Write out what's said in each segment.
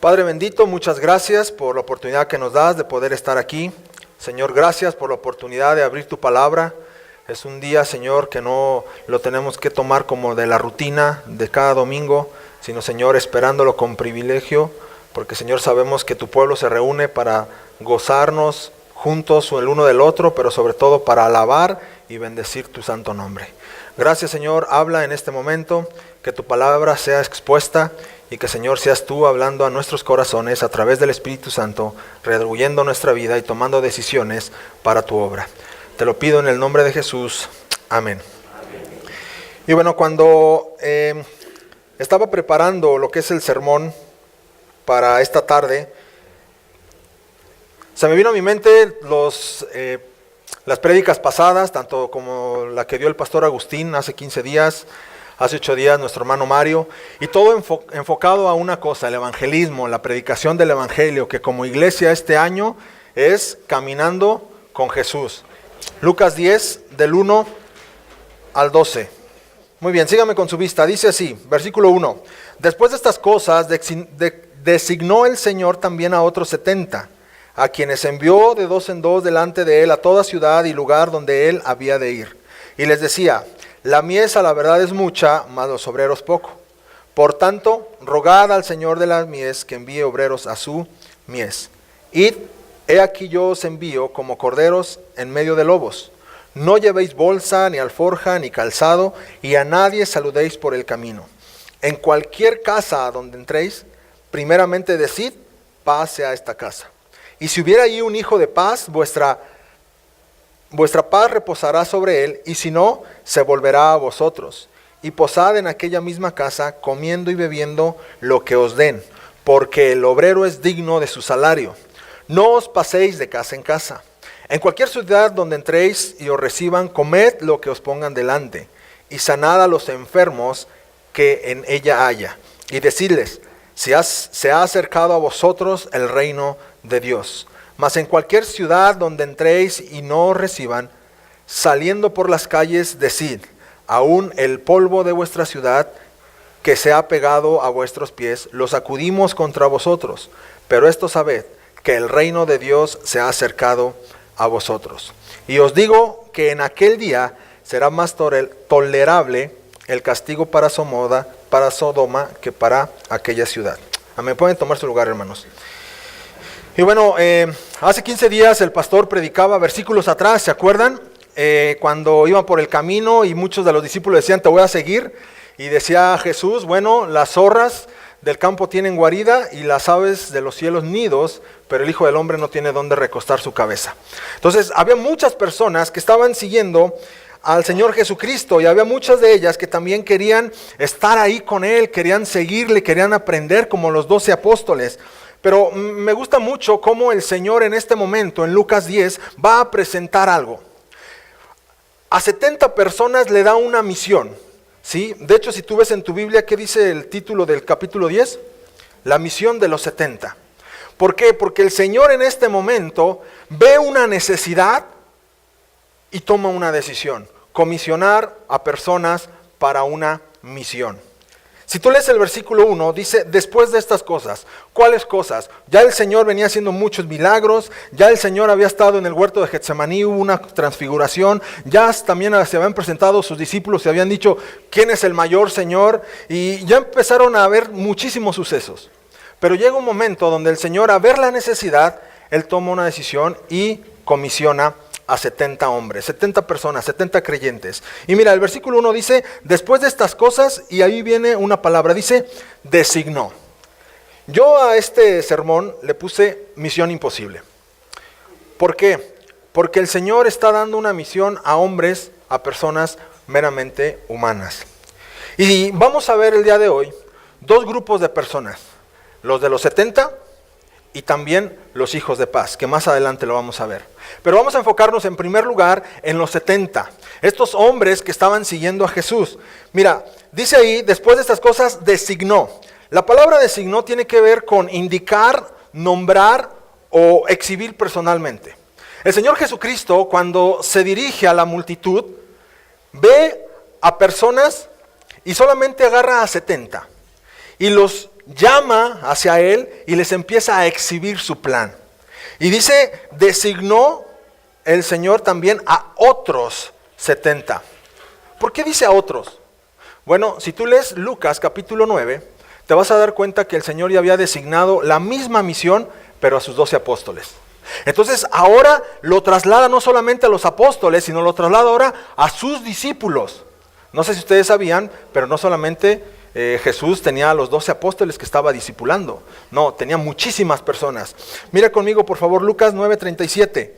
Padre bendito, muchas gracias por la oportunidad que nos das de poder estar aquí. Señor, gracias por la oportunidad de abrir tu palabra. Es un día, Señor, que no lo tenemos que tomar como de la rutina de cada domingo, sino, Señor, esperándolo con privilegio, porque, Señor, sabemos que tu pueblo se reúne para gozarnos juntos el uno del otro, pero sobre todo para alabar y bendecir tu santo nombre. Gracias, Señor, habla en este momento, que tu palabra sea expuesta y que, Señor, seas tú hablando a nuestros corazones a través del Espíritu Santo, redarguyendo nuestra vida y tomando decisiones para tu obra. Te lo pido en el nombre de Jesús. Amén. Y bueno, cuando estaba preparando lo que es el sermón para esta tarde, se me vino a mi mente las prédicas pasadas, tanto como la que dio el pastor Agustín hace 15 días, hace 8 días nuestro hermano Mario, y todo enfocado a una cosa, el evangelismo, la predicación del evangelio, que como iglesia este año es caminando con Jesús. Lucas 10, del 1 al 12. Muy bien, sígame con su vista. Dice así, versículo 1. Después de estas cosas, designó el Señor también a otros 70, a quienes envió de 2 en 2 delante de él a toda ciudad y lugar donde él había de ir. Y les decía, la mies a la verdad es mucha, mas los obreros poco. Por tanto, rogad al Señor de la mies que envíe obreros a su mies. Id, he aquí yo os envío como corderos en medio de lobos. No llevéis bolsa, ni alforja, ni calzado, y a nadie saludéis por el camino. En cualquier casa a donde entréis, primeramente decid, paz sea esta casa. Y si hubiera allí un hijo de paz, vuestra paz reposará sobre él, y si no, se volverá a vosotros. Y posad en aquella misma casa, comiendo y bebiendo lo que os den, porque el obrero es digno de su salario. No os paséis de casa en casa. En cualquier ciudad donde entréis y os reciban, comed lo que os pongan delante, y sanad a los enfermos que en ella haya. Y decidles, se ha acercado a vosotros el reino de Dios. Mas en cualquier ciudad donde entréis y no os reciban, saliendo por las calles, decid, aún el polvo de vuestra ciudad que se ha pegado a vuestros pies, lo sacudimos contra vosotros. Pero esto sabed, que el reino de Dios se ha acercado a vosotros. Y os digo que en aquel día será más tolerable el castigo para Sodoma que para aquella ciudad. Amén. Pueden tomar su lugar, hermanos. Y bueno, hace 15 días el pastor predicaba versículos atrás, ¿se acuerdan? Cuando iban por el camino y muchos de los discípulos decían, te voy a seguir. Y decía Jesús, bueno, las zorras del campo tienen guarida y las aves de los cielos nidos, pero el Hijo del Hombre no tiene dónde recostar su cabeza. Entonces, había muchas personas que estaban siguiendo al Señor Jesucristo y había muchas de ellas que también querían estar ahí con Él, querían seguirle, querían aprender como los 12 apóstoles. Pero me gusta mucho cómo el Señor en este momento, en Lucas 10, va a presentar algo. A 70 personas le da una misión, ¿sí? De hecho, si tú ves en tu Biblia, ¿qué dice el título del capítulo 10? La misión de los 70. ¿Por qué? Porque el Señor en este momento ve una necesidad y toma una decisión. Comisionar a personas para una misión. Si tú lees el versículo 1, dice, después de estas cosas. ¿Cuáles cosas? Ya el Señor venía haciendo muchos milagros, ya el Señor había estado en el huerto de Getsemaní, hubo una transfiguración, ya también se habían presentado sus discípulos y habían dicho, ¿quién es el mayor, Señor? Y ya empezaron a haber muchísimos sucesos. Pero llega un momento donde el Señor, a ver la necesidad, Él toma una decisión y comisiona a 70 hombres, 70 personas, 70 creyentes. Y mira, el versículo 1 dice, después de estas cosas, y ahí viene una palabra, dice, designó. Yo a este sermón le puse misión imposible. ¿Por qué? Porque el Señor está dando una misión a hombres, a personas meramente humanas. Y vamos a ver el día de hoy dos grupos de personas, los de los 70 y también los hijos de paz, que más adelante lo vamos a ver. Pero vamos a enfocarnos en primer lugar en los 70, estos hombres que estaban siguiendo a Jesús. Mira, dice ahí, después de estas cosas, designó. La palabra designó tiene que ver con indicar, nombrar o exhibir personalmente. El Señor Jesucristo, cuando se dirige a la multitud, ve a personas y solamente agarra a 70. Y los llama hacia él y les empieza a exhibir su plan. Y dice, designó el Señor también a otros 70. ¿Por qué dice a otros? Bueno, si tú lees Lucas capítulo 9, te vas a dar cuenta que el Señor ya había designado la misma misión, pero a sus 12 apóstoles. Entonces ahora lo traslada no solamente a los apóstoles, sino lo traslada ahora a sus discípulos. No sé si ustedes sabían, pero no solamente Jesús tenía a los 12 apóstoles que estaba discipulando. No, tenía muchísimas personas. Mira conmigo por favor Lucas 9:37.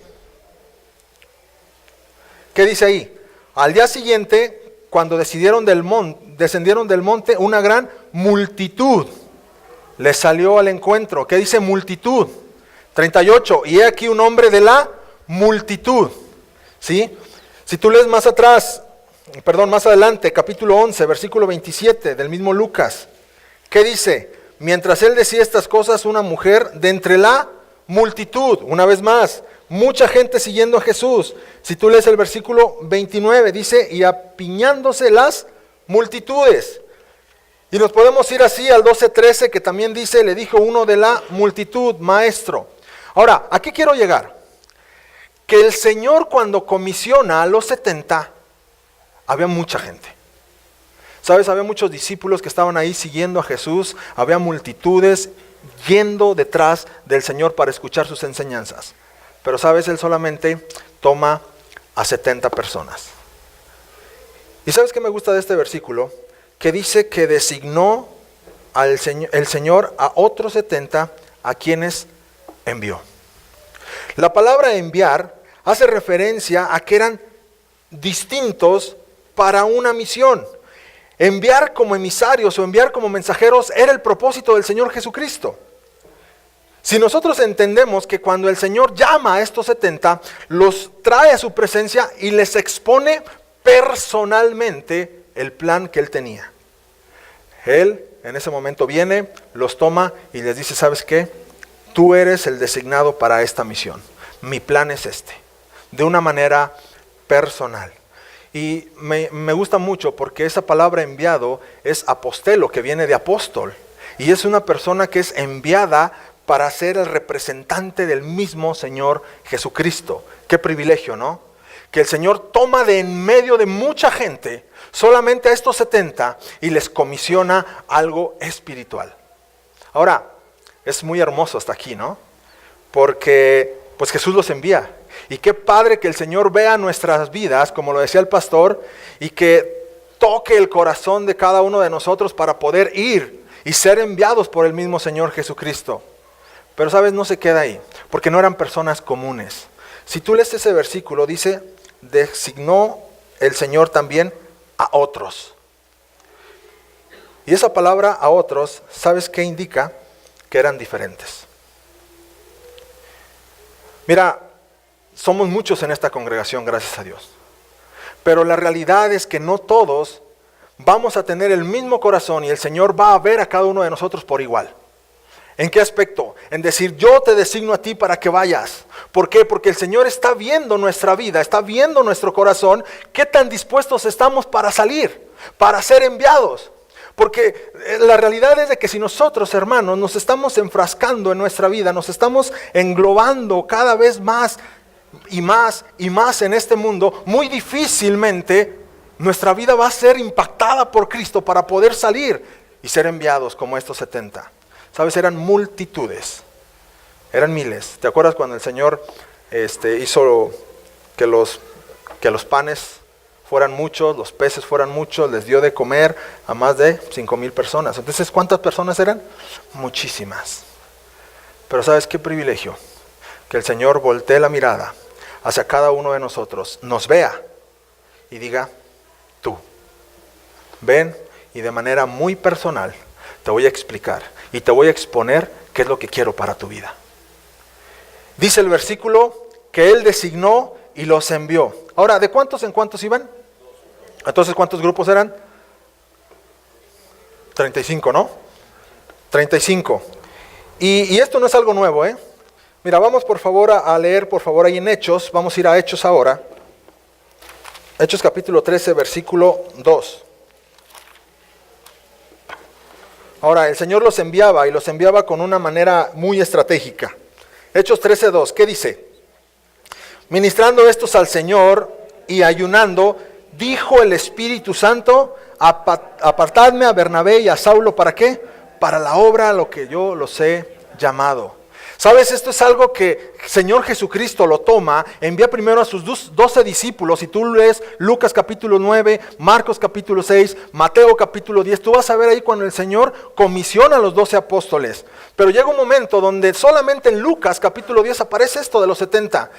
¿Qué dice ahí? Al día siguiente, cuando descendieron del monte, una gran multitud les salió al encuentro. ¿Qué dice multitud? 38. Y he aquí un hombre de la multitud. ¿Sí? Si tú lees más adelante, capítulo 11, versículo 27 del mismo Lucas. ¿Qué dice? Mientras él decía estas cosas, una mujer de entre la multitud, una vez más, mucha gente siguiendo a Jesús. Si tú lees el versículo 29, dice, y apiñándose las multitudes. Y nos podemos ir así al 12:13, que también dice, le dijo uno de la multitud, maestro. Ahora, ¿a qué quiero llegar? Que el Señor cuando comisiona a los 70, había mucha gente. ¿Sabes? Había muchos discípulos que estaban ahí siguiendo a Jesús, había multitudes yendo detrás del Señor para escuchar sus enseñanzas. Pero ¿sabes? Él solamente toma a 70 personas. ¿Y sabes qué me gusta de este versículo? Que dice que designó el Señor a otros 70 a quienes envió. La palabra enviar hace referencia a que eran distintos para una misión. Enviar como emisarios o enviar como mensajeros era el propósito del Señor Jesucristo. Si nosotros entendemos que cuando el Señor llama a estos 70, los trae a su presencia y les expone personalmente el plan que Él tenía. Él en ese momento viene, los toma y les dice, ¿sabes qué? Tú eres el designado para esta misión. Mi plan es este. De una manera personal. Y me gusta mucho porque esa palabra enviado es apostelo, que viene de apóstol. Y es una persona que es enviada para ser el representante del mismo Señor Jesucristo. Qué privilegio, ¿no? Que el Señor toma de en medio de mucha gente, solamente a estos 70, y les comisiona algo espiritual. Ahora, es muy hermoso hasta aquí, ¿no? Porque pues Jesús los envía. Y qué padre que el Señor vea nuestras vidas, como lo decía el pastor, y que toque el corazón de cada uno de nosotros para poder ir y ser enviados por el mismo Señor Jesucristo. Pero sabes, no se queda ahí, porque no eran personas comunes. Si tú lees ese versículo, dice, designó el Señor también a otros. Y esa palabra a otros, ¿sabes qué indica? Que eran diferentes. Mira, somos muchos en esta congregación, gracias a Dios. Pero la realidad es que no todos vamos a tener el mismo corazón y el Señor va a ver a cada uno de nosotros por igual. ¿En qué aspecto? En decir, yo te designo a ti para que vayas. ¿Por qué? Porque el Señor está viendo nuestra vida, está viendo nuestro corazón, qué tan dispuestos estamos para salir, para ser enviados. Porque la realidad es de que si nosotros, hermanos, nos estamos enfrascando en nuestra vida, nos estamos englobando cada vez más y más y más en este mundo, muy difícilmente nuestra vida va a ser impactada por Cristo para poder salir y ser enviados como estos 70. ¿Sabes? Eran multitudes, eran miles. ¿Te acuerdas cuando el Señor hizo que los panes fueran muchos, los peces fueran muchos, les dio de comer a más de 5,000 personas? Entonces, ¿cuántas personas eran? Muchísimas. Pero ¿sabes qué privilegio? Que el Señor voltee la mirada hacia cada uno de nosotros, nos vea y diga, tú, ven y de manera muy personal te voy a explicar y te voy a exponer qué es lo que quiero para tu vida. Dice el versículo que Él designó y los envió. Ahora, ¿de cuántos en cuántos iban? Entonces, ¿cuántos grupos eran? 35, ¿no? 35. Y esto no es algo nuevo, ¿eh? Mira, vamos por favor a leer, por favor, ahí en Hechos. Vamos a ir a Hechos ahora. Hechos capítulo 13, versículo 2. Ahora, el Señor los enviaba y los enviaba con una manera muy estratégica. Hechos 13:2, ¿qué dice? Ministrando estos al Señor y ayunando, dijo el Espíritu Santo, apartadme a Bernabé y a Saulo, ¿para qué? Para la obra a lo que yo los he llamado. ¿Sabes? Esto es algo que el Señor Jesucristo lo toma, envía primero a sus 12 discípulos. Si tú lees Lucas capítulo 9, Marcos capítulo 6, Mateo capítulo 10, tú vas a ver ahí cuando el Señor comisiona a los 12 apóstoles. Pero llega un momento donde solamente en Lucas capítulo 10 aparece esto de los 70.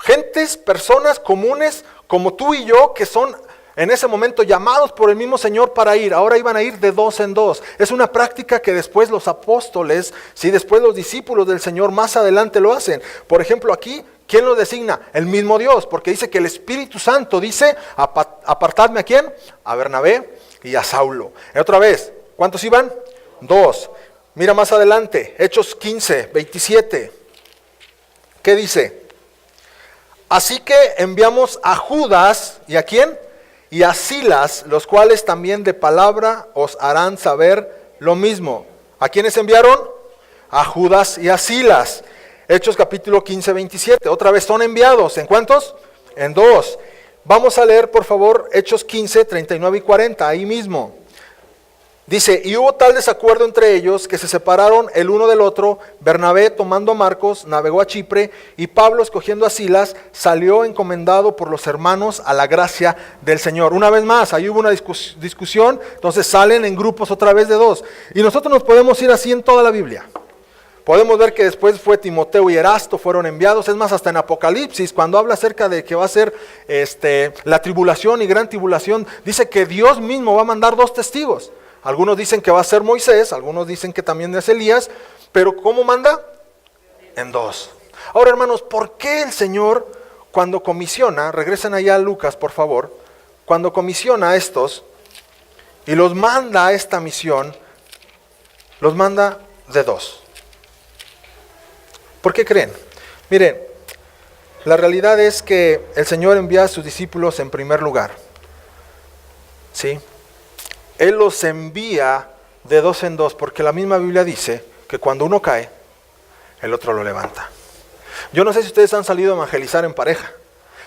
Gentes, personas comunes como tú y yo, que son en ese momento llamados por el mismo Señor para ir. Ahora iban a ir de 2 en 2. Es una práctica que después los apóstoles, después los discípulos del Señor más adelante lo hacen. Por ejemplo, aquí, ¿quién lo designa? El mismo Dios, porque dice que el Espíritu Santo dice, apartadme ¿a quién? A Bernabé y a Saulo. Y otra vez, ¿cuántos iban? 2. Mira más adelante, Hechos 15:27. ¿Qué dice? Así que enviamos a Judas, ¿y a quién? Y a Silas, los cuales también de palabra os harán saber lo mismo. ¿A quiénes enviaron? A Judas y a Silas. Hechos capítulo 15:27. Otra vez son enviados. ¿En cuántos? En 2. Vamos a leer por favor Hechos 15:39 y 40, ahí mismo. Dice, y hubo tal desacuerdo entre ellos que se separaron el uno del otro. Bernabé, tomando a Marcos, navegó a Chipre, y Pablo, escogiendo a Silas, salió encomendado por los hermanos a la gracia del Señor. Una vez más, ahí hubo una discusión, entonces salen en grupos otra vez de 2. Y nosotros nos podemos ir así en toda la Biblia. Podemos ver que después fue Timoteo y Erasto, fueron enviados. Es más, hasta en Apocalipsis, cuando habla acerca de que va a ser la tribulación y gran tribulación, dice que Dios mismo va a mandar 2 testigos. Algunos dicen que va a ser Moisés, algunos dicen que también es Elías, pero ¿cómo manda? En 2. Ahora, hermanos, ¿por qué el Señor cuando comisiona, regresen allá a Lucas por favor, cuando comisiona a estos y los manda a esta misión, los manda de 2? ¿Por qué creen? Miren, la realidad es que el Señor envía a sus discípulos en primer lugar, ¿sí? Él los envía de 2 en 2 porque la misma Biblia dice que cuando uno cae, el otro lo levanta. Yo no sé si ustedes han salido a evangelizar en pareja,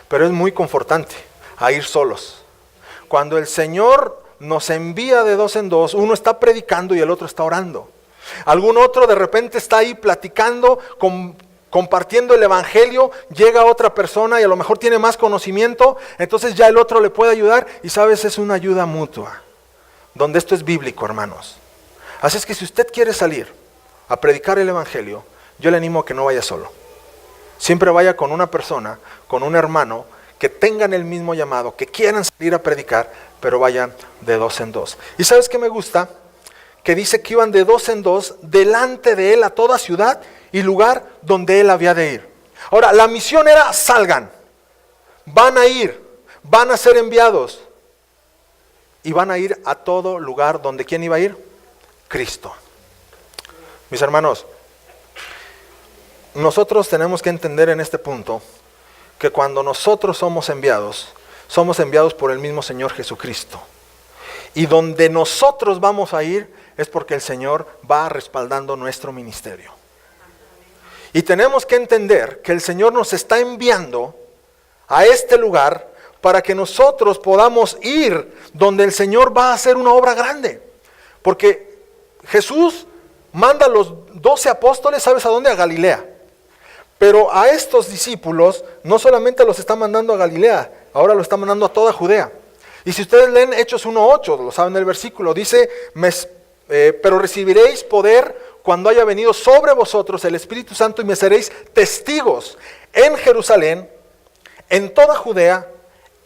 pero es muy confortante a ir solos. Cuando el Señor nos envía de 2 en 2, uno está predicando y el otro está orando. Algún otro de repente está ahí platicando, compartiendo el evangelio, llega otra persona y a lo mejor tiene más conocimiento, entonces ya el otro le puede ayudar y sabes, es una ayuda mutua. Donde esto es bíblico, hermanos. Así es que si usted quiere salir a predicar el evangelio, yo le animo a que no vaya solo. Siempre vaya con una persona, con un hermano, que tengan el mismo llamado, que quieran salir a predicar, pero vayan de 2 en 2. ¿Y sabes qué me gusta? Que dice que iban de 2 en 2 delante de él a toda ciudad y lugar donde él había de ir. Ahora, la misión era salgan, van a ir, van a ser enviados. Y van a ir a todo lugar donde ¿quién iba a ir? Cristo. Mis hermanos, nosotros tenemos que entender en este punto que cuando nosotros somos enviados por el mismo Señor Jesucristo. Y donde nosotros vamos a ir es porque el Señor va respaldando nuestro ministerio. Y tenemos que entender que el Señor nos está enviando a este lugar para que nosotros podamos ir donde el Señor va a hacer una obra grande. Porque Jesús manda a los 12 apóstoles, ¿sabes a dónde? A Galilea. Pero a estos discípulos no solamente los está mandando a Galilea, ahora los está mandando a toda Judea. Y si ustedes leen Hechos 1:8, lo saben el versículo, dice, pero recibiréis poder cuando haya venido sobre vosotros el Espíritu Santo y me seréis testigos en Jerusalén, en toda Judea,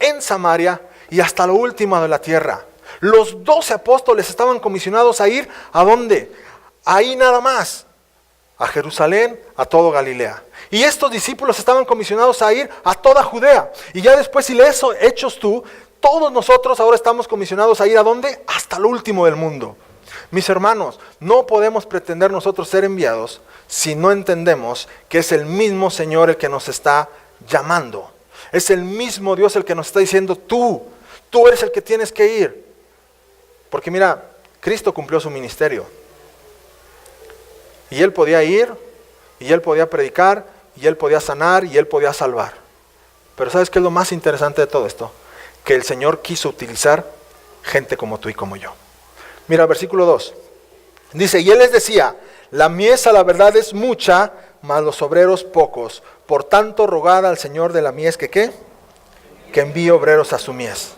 en Samaria y hasta lo último de la tierra. Los 12 apóstoles estaban comisionados a ir, ¿a dónde? Ahí nada más, a Jerusalén, a todo Galilea. Y estos discípulos estaban comisionados a ir a toda Judea. Y ya después, si lees Hechos tú, todos nosotros ahora estamos comisionados a ir, ¿a dónde? Hasta lo último del mundo. Mis hermanos, no podemos pretender nosotros ser enviados si no entendemos que es el mismo Señor el que nos está llamando. Es el mismo Dios el que nos está diciendo, tú eres el que tienes que ir. Porque mira, Cristo cumplió su ministerio. Y él podía ir, y él podía predicar, y él podía sanar, y él podía salvar. Pero ¿sabes qué es lo más interesante de todo esto? Que el Señor quiso utilizar gente como tú y como yo. Mira, versículo 2. Dice, y él les decía, la mies a la verdad es mucha, mas los obreros pocos. Por tanto, rogad al Señor de la mies que ¿qué? Que envíe obreros a su mies.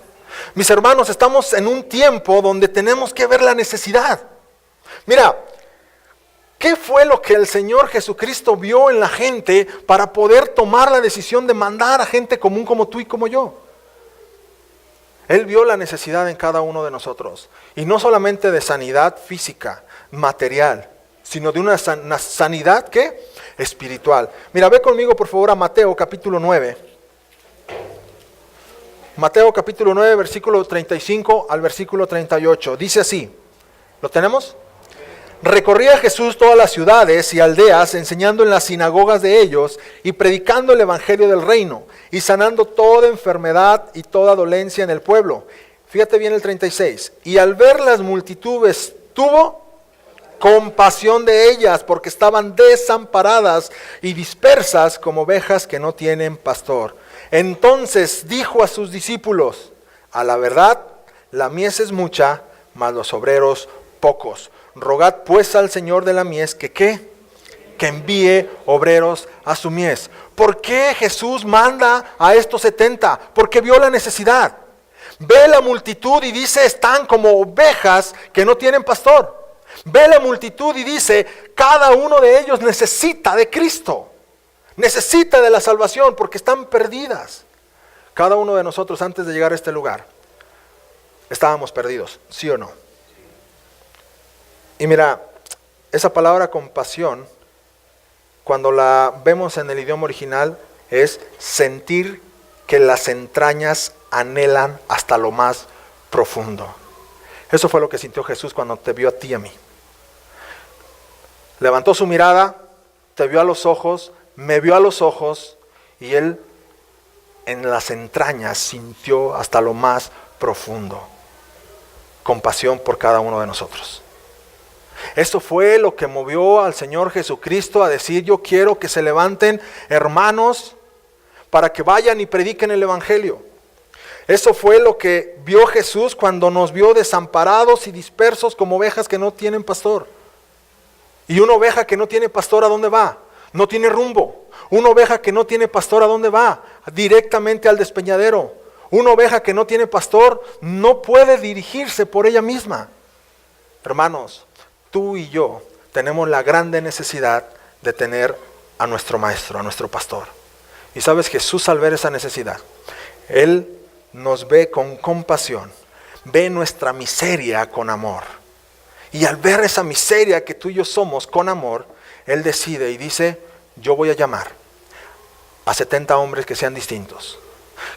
Mis hermanos, estamos en un tiempo donde tenemos que ver la necesidad. Mira, ¿qué fue lo que el Señor Jesucristo vio en la gente para poder tomar la decisión de mandar a gente común como tú y como yo? Él vio la necesidad en cada uno de nosotros. Y no solamente de sanidad física, material, sino de una sanidad, ¿qué? Espiritual. Mira, ve conmigo por favor a Mateo capítulo 9. Mateo capítulo 9, versículo 35 al versículo 38. Dice así, ¿lo tenemos? Recorría Jesús todas las ciudades y aldeas, enseñando en las sinagogas de ellos y predicando el evangelio del reino y sanando toda enfermedad y toda dolencia en el pueblo. Fíjate bien el 36. Y al ver las multitudes tuvo compasión de ellas porque estaban desamparadas y dispersas como ovejas que no tienen pastor. Entonces dijo a sus discípulos, a la verdad, la mies es mucha, mas los obreros pocos. Rogad pues al Señor de la mies que ¿qué? Que envíe obreros a su mies. ¿Por qué Jesús manda a estos 70? Porque vio la necesidad. Ve la multitud y dice, están como ovejas que no tienen pastor. Ve la multitud y dice, cada uno de ellos necesita de Cristo. Necesita de la salvación porque están perdidas. Cada uno de nosotros antes de llegar a este lugar estábamos perdidos, ¿sí o no? Y mira, esa palabra compasión, cuando la vemos en el idioma original, es sentir que las entrañas anhelan hasta lo más profundo. Eso fue lo que sintió Jesús cuando te vio a ti y a mí. Levantó su mirada, te vio a los ojos, me vio a los ojos, y él en las entrañas sintió hasta lo más profundo compasión por cada uno de nosotros. Esto fue lo que movió al Señor Jesucristo a decir, yo quiero que se levanten hermanos para que vayan y prediquen el evangelio. Eso fue lo que vio Jesús cuando nos vio desamparados y dispersos como ovejas que no tienen pastor. Y una oveja que no tiene pastor, ¿a dónde va? No tiene rumbo. Una oveja que no tiene pastor, ¿a dónde va? Directamente al despeñadero. Una oveja que no tiene pastor no puede dirigirse por ella misma. Hermanos, tú y yo tenemos la grande necesidad de tener a nuestro maestro, a nuestro pastor. Y sabes, Jesús al ver esa necesidad, Él nos ve con compasión, ve nuestra miseria con amor. Y al ver esa miseria que tú y yo somos con amor, Él decide y dice, yo voy a llamar a 70 hombres que sean distintos,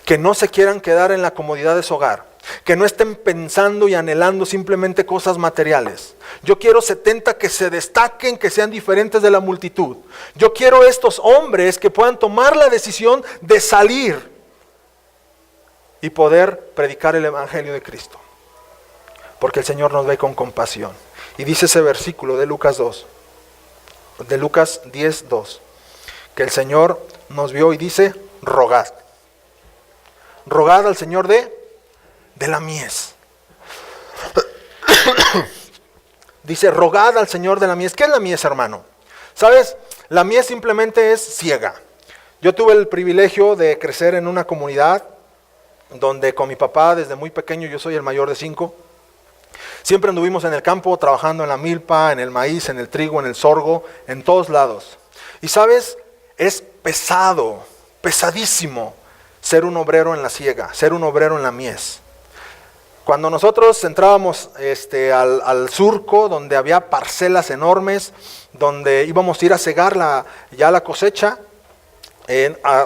que no se quieran quedar en la comodidad de su hogar, que no estén pensando y anhelando simplemente cosas materiales. Yo quiero 70 que se destaquen, que sean diferentes de la multitud. Yo quiero estos hombres que puedan tomar la decisión de salir y poder predicar el evangelio de Cristo. Porque el Señor nos ve con compasión. Y dice ese versículo de Lucas 2, de Lucas 10:2, que el Señor nos vio y dice, rogad. Rogad al Señor de la mies. Dice, rogad al Señor de la mies. ¿Qué es la mies, hermano? ¿Sabes? La mies simplemente es ciega. Yo tuve el privilegio de crecer en una comunidad donde con mi papá desde muy pequeño, yo soy el mayor de 5, siempre anduvimos en el campo trabajando en la milpa, en el maíz, en el trigo, en el sorgo, en todos lados. Y sabes, es pesado, pesadísimo ser un obrero en la siega, ser un obrero en la mies. Cuando nosotros entrábamos al surco, donde había parcelas enormes, donde íbamos a ir a cegar ya la cosecha,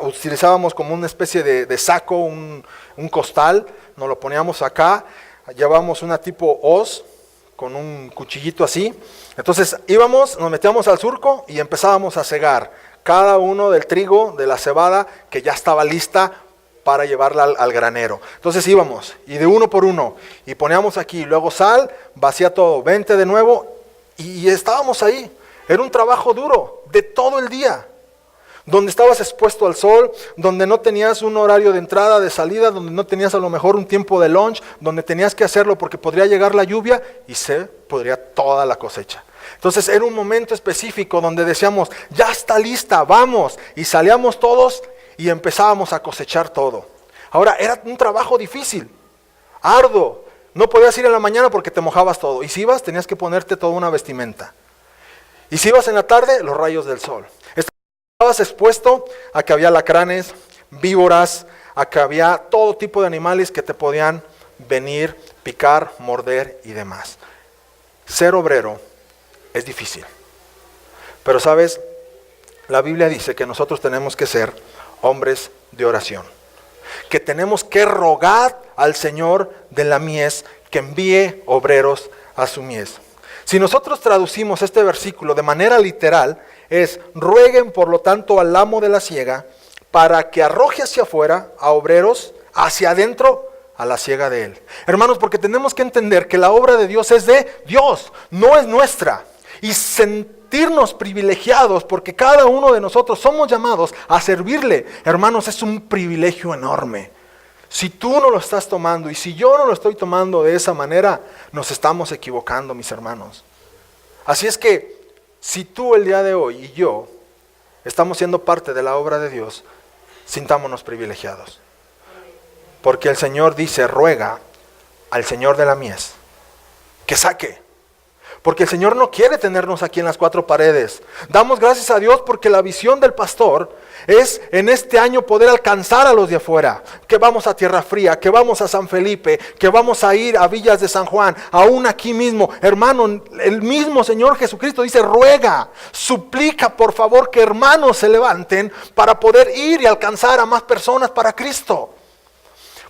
utilizábamos como una especie de saco, un costal, nos lo poníamos acá, llevábamos una tipo hoz con un cuchillito así. Entonces íbamos, nos metíamos al surco y empezábamos a cegar cada uno del trigo, de la cebada que ya estaba lista para llevarla al granero. Entonces íbamos y de uno por uno y poníamos aquí, luego sal, vacía todo, vente de nuevo y estábamos ahí. Era un trabajo duro, de todo el día, donde estabas expuesto al sol, donde no tenías un horario de entrada, de salida, donde no tenías a lo mejor un tiempo de lunch, donde tenías que hacerlo porque podría llegar la lluvia y se podría toda la cosecha. Entonces era un momento específico donde decíamos, ya está lista, vamos, y salíamos todos y empezábamos a cosechar todo. Ahora, era un trabajo difícil, arduo, no podías ir en la mañana porque te mojabas todo, y si ibas tenías que ponerte toda una vestimenta. Y si ibas en la tarde, los rayos del sol. Estabas expuesto a que había alacranes, víboras, a que había todo tipo de animales que te podían venir, picar, morder y demás. Ser obrero es difícil. Pero sabes, la Biblia dice que nosotros tenemos que ser hombres de oración. Que tenemos que rogar al Señor de la mies que envíe obreros a su mies. Si nosotros traducimos este versículo de manera literal, es: rueguen por lo tanto al amo de la siega para que arroje hacia afuera a obreros, hacia adentro a la siega de él. Hermanos, porque tenemos que entender que la obra de Dios es de Dios, no es nuestra. Y sentirnos privilegiados porque cada uno de nosotros somos llamados a servirle, hermanos, es un privilegio enorme. Si tú no lo estás tomando y si yo no lo estoy tomando de esa manera, nos estamos equivocando, mis hermanos. Así es que si tú el día de hoy y yo estamos siendo parte de la obra de Dios, sintámonos privilegiados. Porque el Señor dice, ruega al Señor de la mies que saque. Porque el Señor no quiere tenernos aquí en las cuatro paredes. Damos gracias a Dios porque la visión del pastor es en este año poder alcanzar a los de afuera. Que vamos a Tierra Fría, que vamos a San Felipe, que vamos a ir a Villas de San Juan, aún aquí mismo. Hermano, el mismo Señor Jesucristo dice, ruega, suplica por favor que hermanos se levanten para poder ir y alcanzar a más personas para Cristo.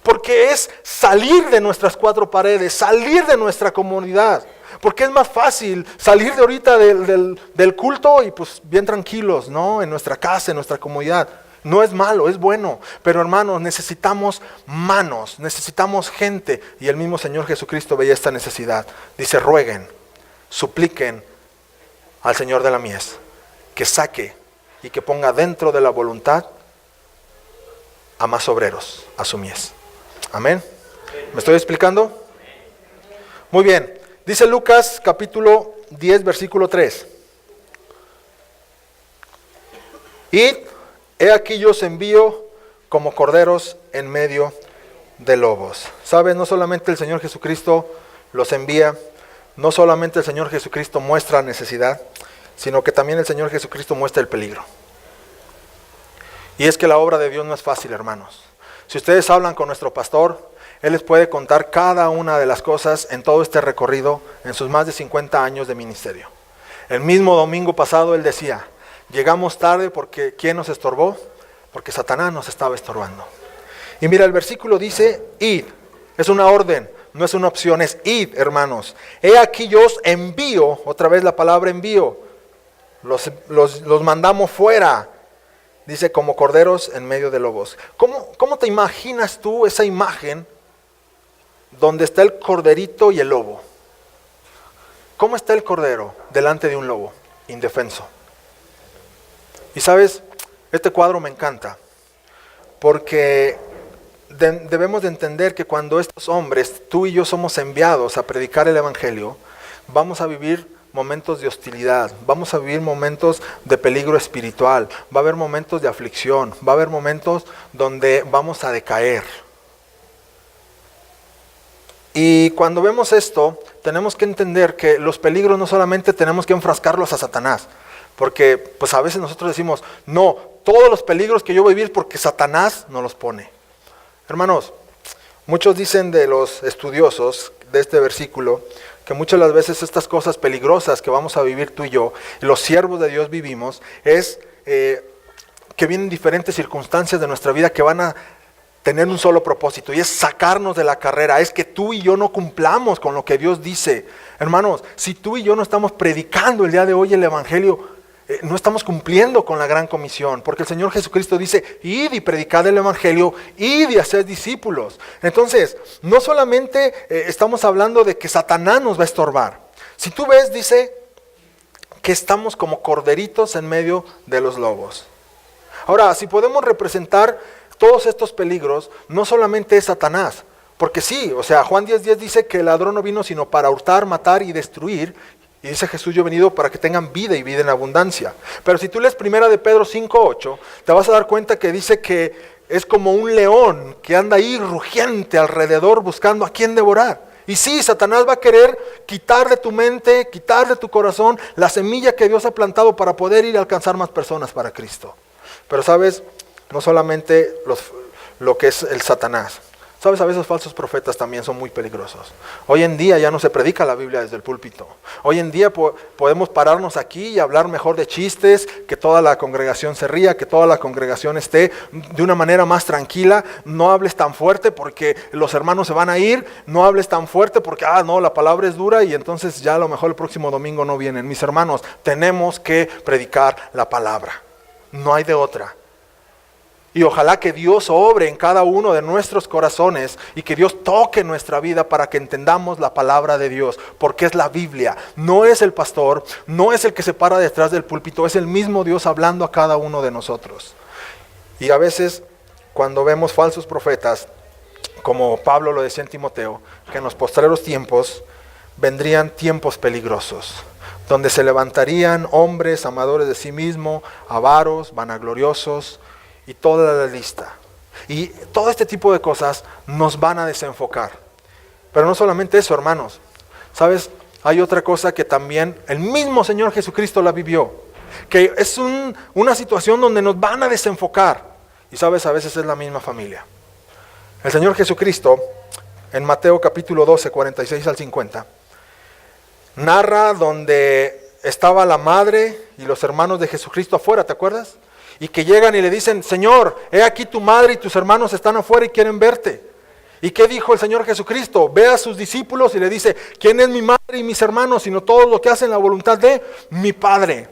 Porque es salir de nuestras cuatro paredes, salir de nuestra comunidad. Porque es más fácil salir de ahorita del culto y pues bien tranquilos, ¿no? En nuestra casa, en nuestra comunidad. No es malo, es bueno. Pero hermanos, necesitamos manos, necesitamos gente. Y el mismo Señor Jesucristo veía esta necesidad. Dice, rueguen, supliquen al Señor de la mies que saque y que ponga dentro de la voluntad a más obreros, a su mies. Amén. ¿Me estoy explicando? Muy bien. Dice Lucas capítulo 10 versículo 3. Y he aquí yo os envío como corderos en medio de lobos. ¿Sabes? No solamente el Señor Jesucristo los envía, no solamente el Señor Jesucristo muestra necesidad, sino que también el Señor Jesucristo muestra el peligro. Y es que la obra de Dios no es fácil, hermanos. Si ustedes hablan con nuestro pastor, él les puede contar cada una de las cosas en todo este recorrido, en sus más de 50 años de ministerio. El mismo domingo pasado él decía, llegamos tarde porque ¿quién nos estorbó? Porque Satanás nos estaba estorbando. Y mira, el versículo dice, id, es una orden, no es una opción, es id, hermanos. He aquí yo os envío, otra vez la palabra envío, los mandamos fuera. Dice, como corderos en medio de lobos. ¿Cómo te imaginas tú esa imagen donde está el corderito y el lobo? ¿Cómo está el cordero delante de un lobo? Indefenso. Y sabes, este cuadro me encanta, porque debemos de entender que cuando estos hombres, tú y yo somos enviados a predicar el evangelio, vamos a vivir momentos de hostilidad, vamos a vivir momentos de peligro espiritual, va a haber momentos de aflicción, va a haber momentos donde vamos a decaer. Y cuando vemos esto, tenemos que entender que los peligros no solamente tenemos que enfrascarlos a Satanás, porque pues a veces nosotros decimos, no, todos los peligros que yo voy a vivir porque Satanás nos los pone. Hermanos, muchos dicen de los estudiosos de este versículo, que muchas de las veces estas cosas peligrosas que vamos a vivir tú y yo, y los siervos de Dios vivimos, es que vienen diferentes circunstancias de nuestra vida que van a tener un solo propósito, y es sacarnos de la carrera, es que tú y yo no cumplamos con lo que Dios dice. Hermanos, si tú y yo no estamos predicando el día de hoy el evangelio, no estamos cumpliendo con la gran comisión, porque el Señor Jesucristo dice, id y predicad el evangelio, id y haced discípulos. Entonces, no solamente estamos hablando de que Satanás nos va a estorbar. Si tú ves, dice que estamos como corderitos en medio de los lobos. Ahora, si podemos representar todos estos peligros, no solamente es Satanás, porque sí, o sea, Juan 10:10 dice que el ladrón no vino sino para hurtar, matar y destruir, y dice Jesús, yo he venido para que tengan vida y vida en abundancia. Pero si tú lees 1 de Pedro 5:8, te vas a dar cuenta que dice que es como un león que anda ahí rugiente alrededor buscando a quién devorar. Y sí, Satanás va a querer quitar de tu mente, quitar de tu corazón la semilla que Dios ha plantado para poder ir a alcanzar más personas para Cristo. Pero sabes, no solamente lo que es el Satanás. Sabes, a veces falsos profetas también son muy peligrosos. Hoy en día ya no se predica la Biblia desde el púlpito. Hoy en día podemos pararnos aquí y hablar mejor de chistes, que toda la congregación se ría, que toda la congregación esté de una manera más tranquila. No hables tan fuerte porque los hermanos se van a ir. No hables tan fuerte porque, no, la palabra es dura y entonces ya a lo mejor el próximo domingo no vienen. Mis hermanos, tenemos que predicar la palabra. No hay de otra. Y ojalá que Dios obre en cada uno de nuestros corazones y que Dios toque nuestra vida para que entendamos la palabra de Dios, porque es la Biblia, no es el pastor, no es el que se para detrás del púlpito, es el mismo Dios hablando a cada uno de nosotros. Y a veces cuando vemos falsos profetas, como Pablo lo decía en Timoteo, que en los postreros tiempos vendrían tiempos peligrosos, donde se levantarían hombres amadores de sí mismos, avaros, vanagloriosos, y toda la lista. Y todo este tipo de cosas nos van a desenfocar. Pero no solamente eso, hermanos. ¿Sabes? Hay otra cosa que también el mismo Señor Jesucristo la vivió. Que es una situación donde nos van a desenfocar. Y sabes, a veces es la misma familia. El Señor Jesucristo, en Mateo capítulo 12, 46 al 50, narra donde estaba la madre y los hermanos de Jesucristo afuera, ¿te acuerdas? Y que llegan y le dicen, Señor, he aquí tu madre y tus hermanos están afuera y quieren verte. ¿Y qué dijo el Señor Jesucristo? Ve a sus discípulos y le dice, ¿quién es mi madre y mis hermanos? Sino todos los que hacen la voluntad de mi Padre.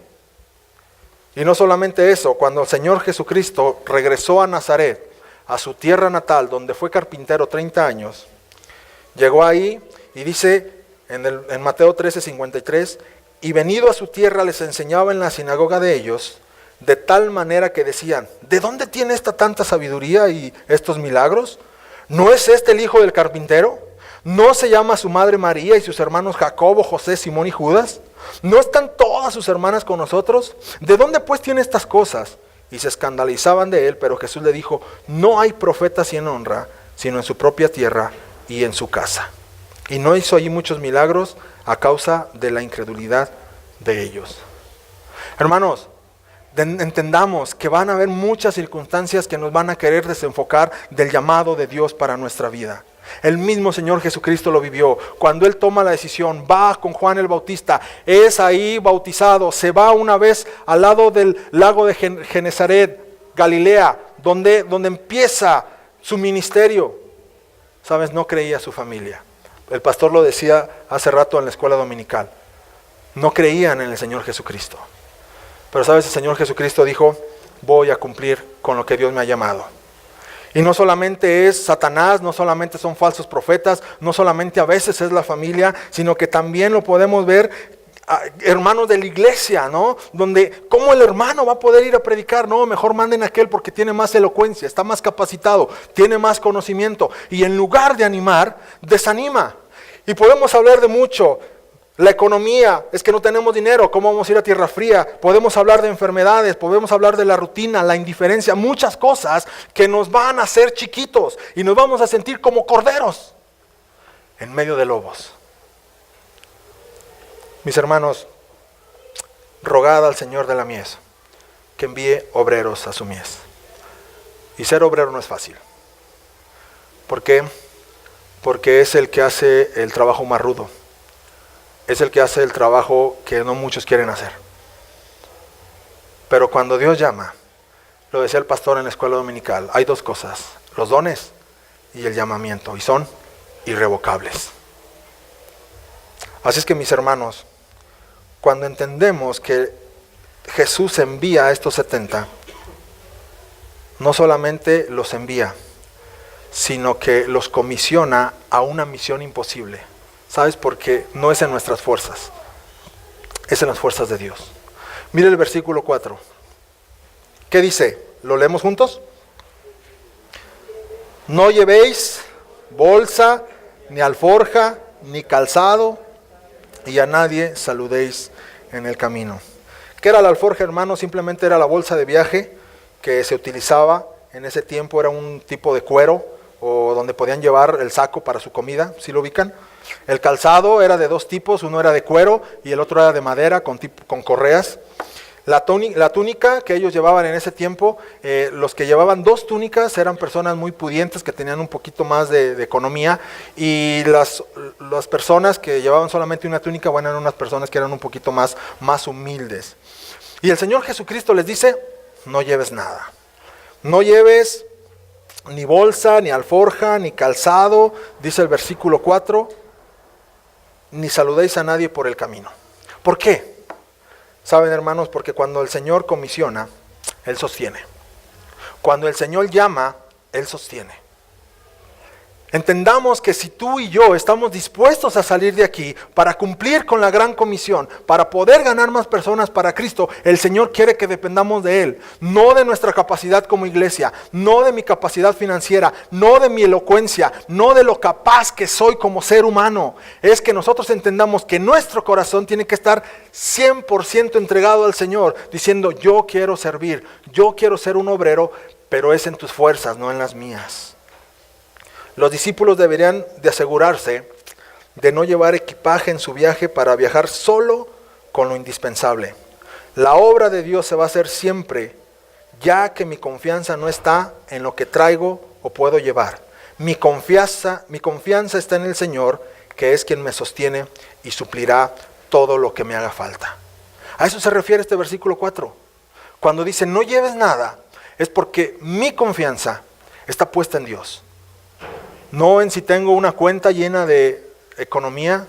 Y no solamente eso, cuando el Señor Jesucristo regresó a Nazaret, a su tierra natal, donde fue carpintero 30 años, llegó ahí y dice en Mateo 13:53, y venido a su tierra les enseñaba en la sinagoga de ellos, de tal manera que decían, ¿de dónde tiene esta tanta sabiduría y estos milagros? ¿No es este el hijo del carpintero? ¿No se llama su madre María y sus hermanos Jacobo, José, Simón y Judas? ¿No están todas sus hermanas con nosotros? ¿De dónde pues tiene estas cosas? Y se escandalizaban de él, pero Jesús le dijo, no hay profeta sin honra, sino en su propia tierra y en su casa. Y no hizo allí muchos milagros a causa de la incredulidad de ellos. Hermanos, entendamos que van a haber muchas circunstancias que nos van a querer desenfocar del llamado de Dios para nuestra vida. El mismo Señor Jesucristo lo vivió. Cuando Él toma la decisión, va con Juan el Bautista, es ahí bautizado, se va una vez al lado del lago de Genezaret, Galilea, donde empieza su ministerio. Sabes, no creía su familia. El pastor lo decía hace rato en la escuela dominical. No creían en el Señor Jesucristo. Pero sabes, el Señor Jesucristo dijo, voy a cumplir con lo que Dios me ha llamado. Y no solamente es Satanás, no solamente son falsos profetas, no solamente a veces es la familia, sino que también lo podemos ver, hermanos de la iglesia, ¿no? Donde, ¿cómo el hermano va a poder ir a predicar? No, mejor manden a aquel porque tiene más elocuencia, está más capacitado, tiene más conocimiento. Y en lugar de animar, desanima. Y podemos hablar de mucho. La economía, es que no tenemos dinero, ¿cómo vamos a ir a tierra fría? Podemos hablar de enfermedades, podemos hablar de la rutina, la indiferencia, muchas cosas que nos van a hacer chiquitos y nos vamos a sentir como corderos en medio de lobos. Mis hermanos, rogad al Señor de la mies que envíe obreros a su mies. Y ser obrero no es fácil. ¿Por qué? Porque es el que hace el trabajo más rudo. Es el que hace el trabajo que no muchos quieren hacer. Pero cuando Dios llama, lo decía el pastor en la escuela dominical, hay dos cosas, los dones y el llamamiento, y son irrevocables. Así es que mis hermanos, cuando entendemos que Jesús envía a estos 70, no solamente los envía, sino que los comisiona a una misión imposible. ¿Sabes? Porque no es en nuestras fuerzas. es en las fuerzas de Dios. Mire el versículo 4. ¿Qué dice? ¿Lo leemos juntos? No llevéis bolsa, ni alforja, ni calzado, y a nadie saludéis en el camino. ¿Qué era la alforja, hermano? Simplemente era la bolsa de viaje que se utilizaba en ese tiempo. Era un tipo de cuero, o donde podían llevar el saco para su comida, ¿sí lo ubican? El calzado era de dos tipos, uno era de cuero y el otro era de madera con correas. La túnica que ellos llevaban en ese tiempo, los que llevaban dos túnicas eran personas muy pudientes que tenían un poquito más de economía, y las personas que llevaban solamente una túnica, bueno, eran unas personas que eran un poquito más humildes. Y el Señor Jesucristo les dice, no lleves nada, no lleves ni bolsa, ni alforja, ni calzado, dice el versículo 4, ni saludéis a nadie por el camino. ¿Por qué? Saben, hermanos, porque cuando el Señor comisiona, Él sostiene. Cuando el Señor llama, Él sostiene. Entendamos que si tú y yo estamos dispuestos a salir de aquí para cumplir con la gran comisión, para poder ganar más personas para Cristo, el Señor quiere que dependamos de Él, no de nuestra capacidad como iglesia, no de mi capacidad financiera, no de mi elocuencia, no de lo capaz que soy como ser humano. Es que nosotros entendamos que nuestro corazón tiene que estar 100% entregado al Señor, diciendo, yo quiero servir, yo quiero ser un obrero, pero es en tus fuerzas, no en las mías. Los discípulos deberían de asegurarse de no llevar equipaje en su viaje para viajar solo con lo indispensable. La obra de Dios se va a hacer siempre, ya que mi confianza no está en lo que traigo o puedo llevar. Mi confianza está en el Señor, que es quien me sostiene y suplirá todo lo que me haga falta. A eso se refiere este versículo 4. Cuando dice no lleves nada, es porque mi confianza está puesta en Dios. No en si tengo una cuenta llena de economía,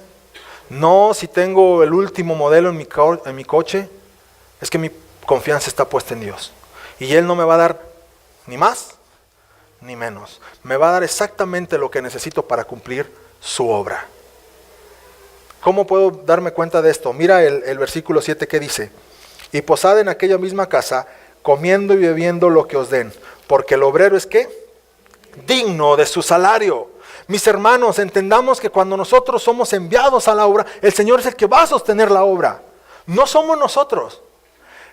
no si tengo el último modelo en mi coche, es que mi confianza está puesta en Dios. Y Él no me va a dar ni más ni menos. Me va a dar exactamente lo que necesito para cumplir su obra. ¿Cómo puedo darme cuenta de esto? Mira el versículo 7 que dice, y posad en aquella misma casa, comiendo y bebiendo lo que os den, porque el obrero es ¿qué? Digno de su salario. Mis hermanos, entendamos que cuando nosotros somos enviados a la obra, el Señor es el que va a sostener la obra. No somos nosotros.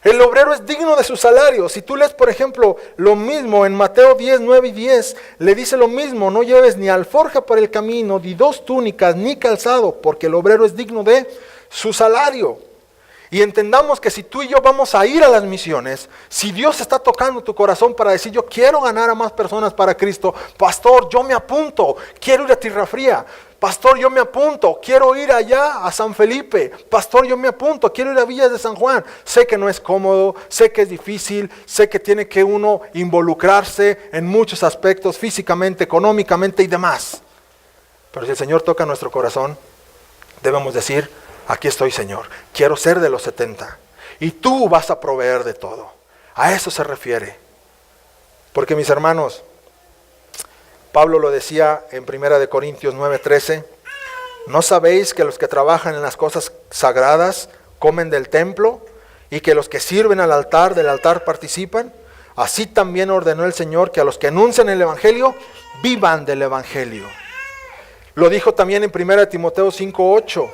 El obrero es digno de su salario. Si tú lees, por ejemplo, lo mismo en Mateo 10, 9 y 10, le dice lo mismo, no lleves ni alforja para el camino, ni dos túnicas, ni calzado, porque el obrero es digno de su salario. Y entendamos que si tú y yo vamos a ir a las misiones, si Dios está tocando tu corazón para decir, yo quiero ganar a más personas para Cristo, pastor, yo me apunto, quiero ir a Tierra Fría, pastor, yo me apunto, quiero ir allá a San Felipe, pastor, yo me apunto, quiero ir a Villas de San Juan. Sé que no es cómodo, sé que es difícil, sé que tiene que uno involucrarse en muchos aspectos, físicamente, económicamente y demás. Pero si el Señor toca nuestro corazón, debemos decir, aquí estoy, Señor, quiero ser de los 70 y tú vas a proveer de todo. A eso se refiere. Porque mis hermanos, Pablo lo decía en 1 Corintios 9:13, ¿no sabéis que los que trabajan en las cosas sagradas comen del templo y que los que sirven al altar del altar participan? Así también ordenó el Señor que a los que anuncian el Evangelio vivan del Evangelio. Lo dijo también en 1 Timoteo 5:8.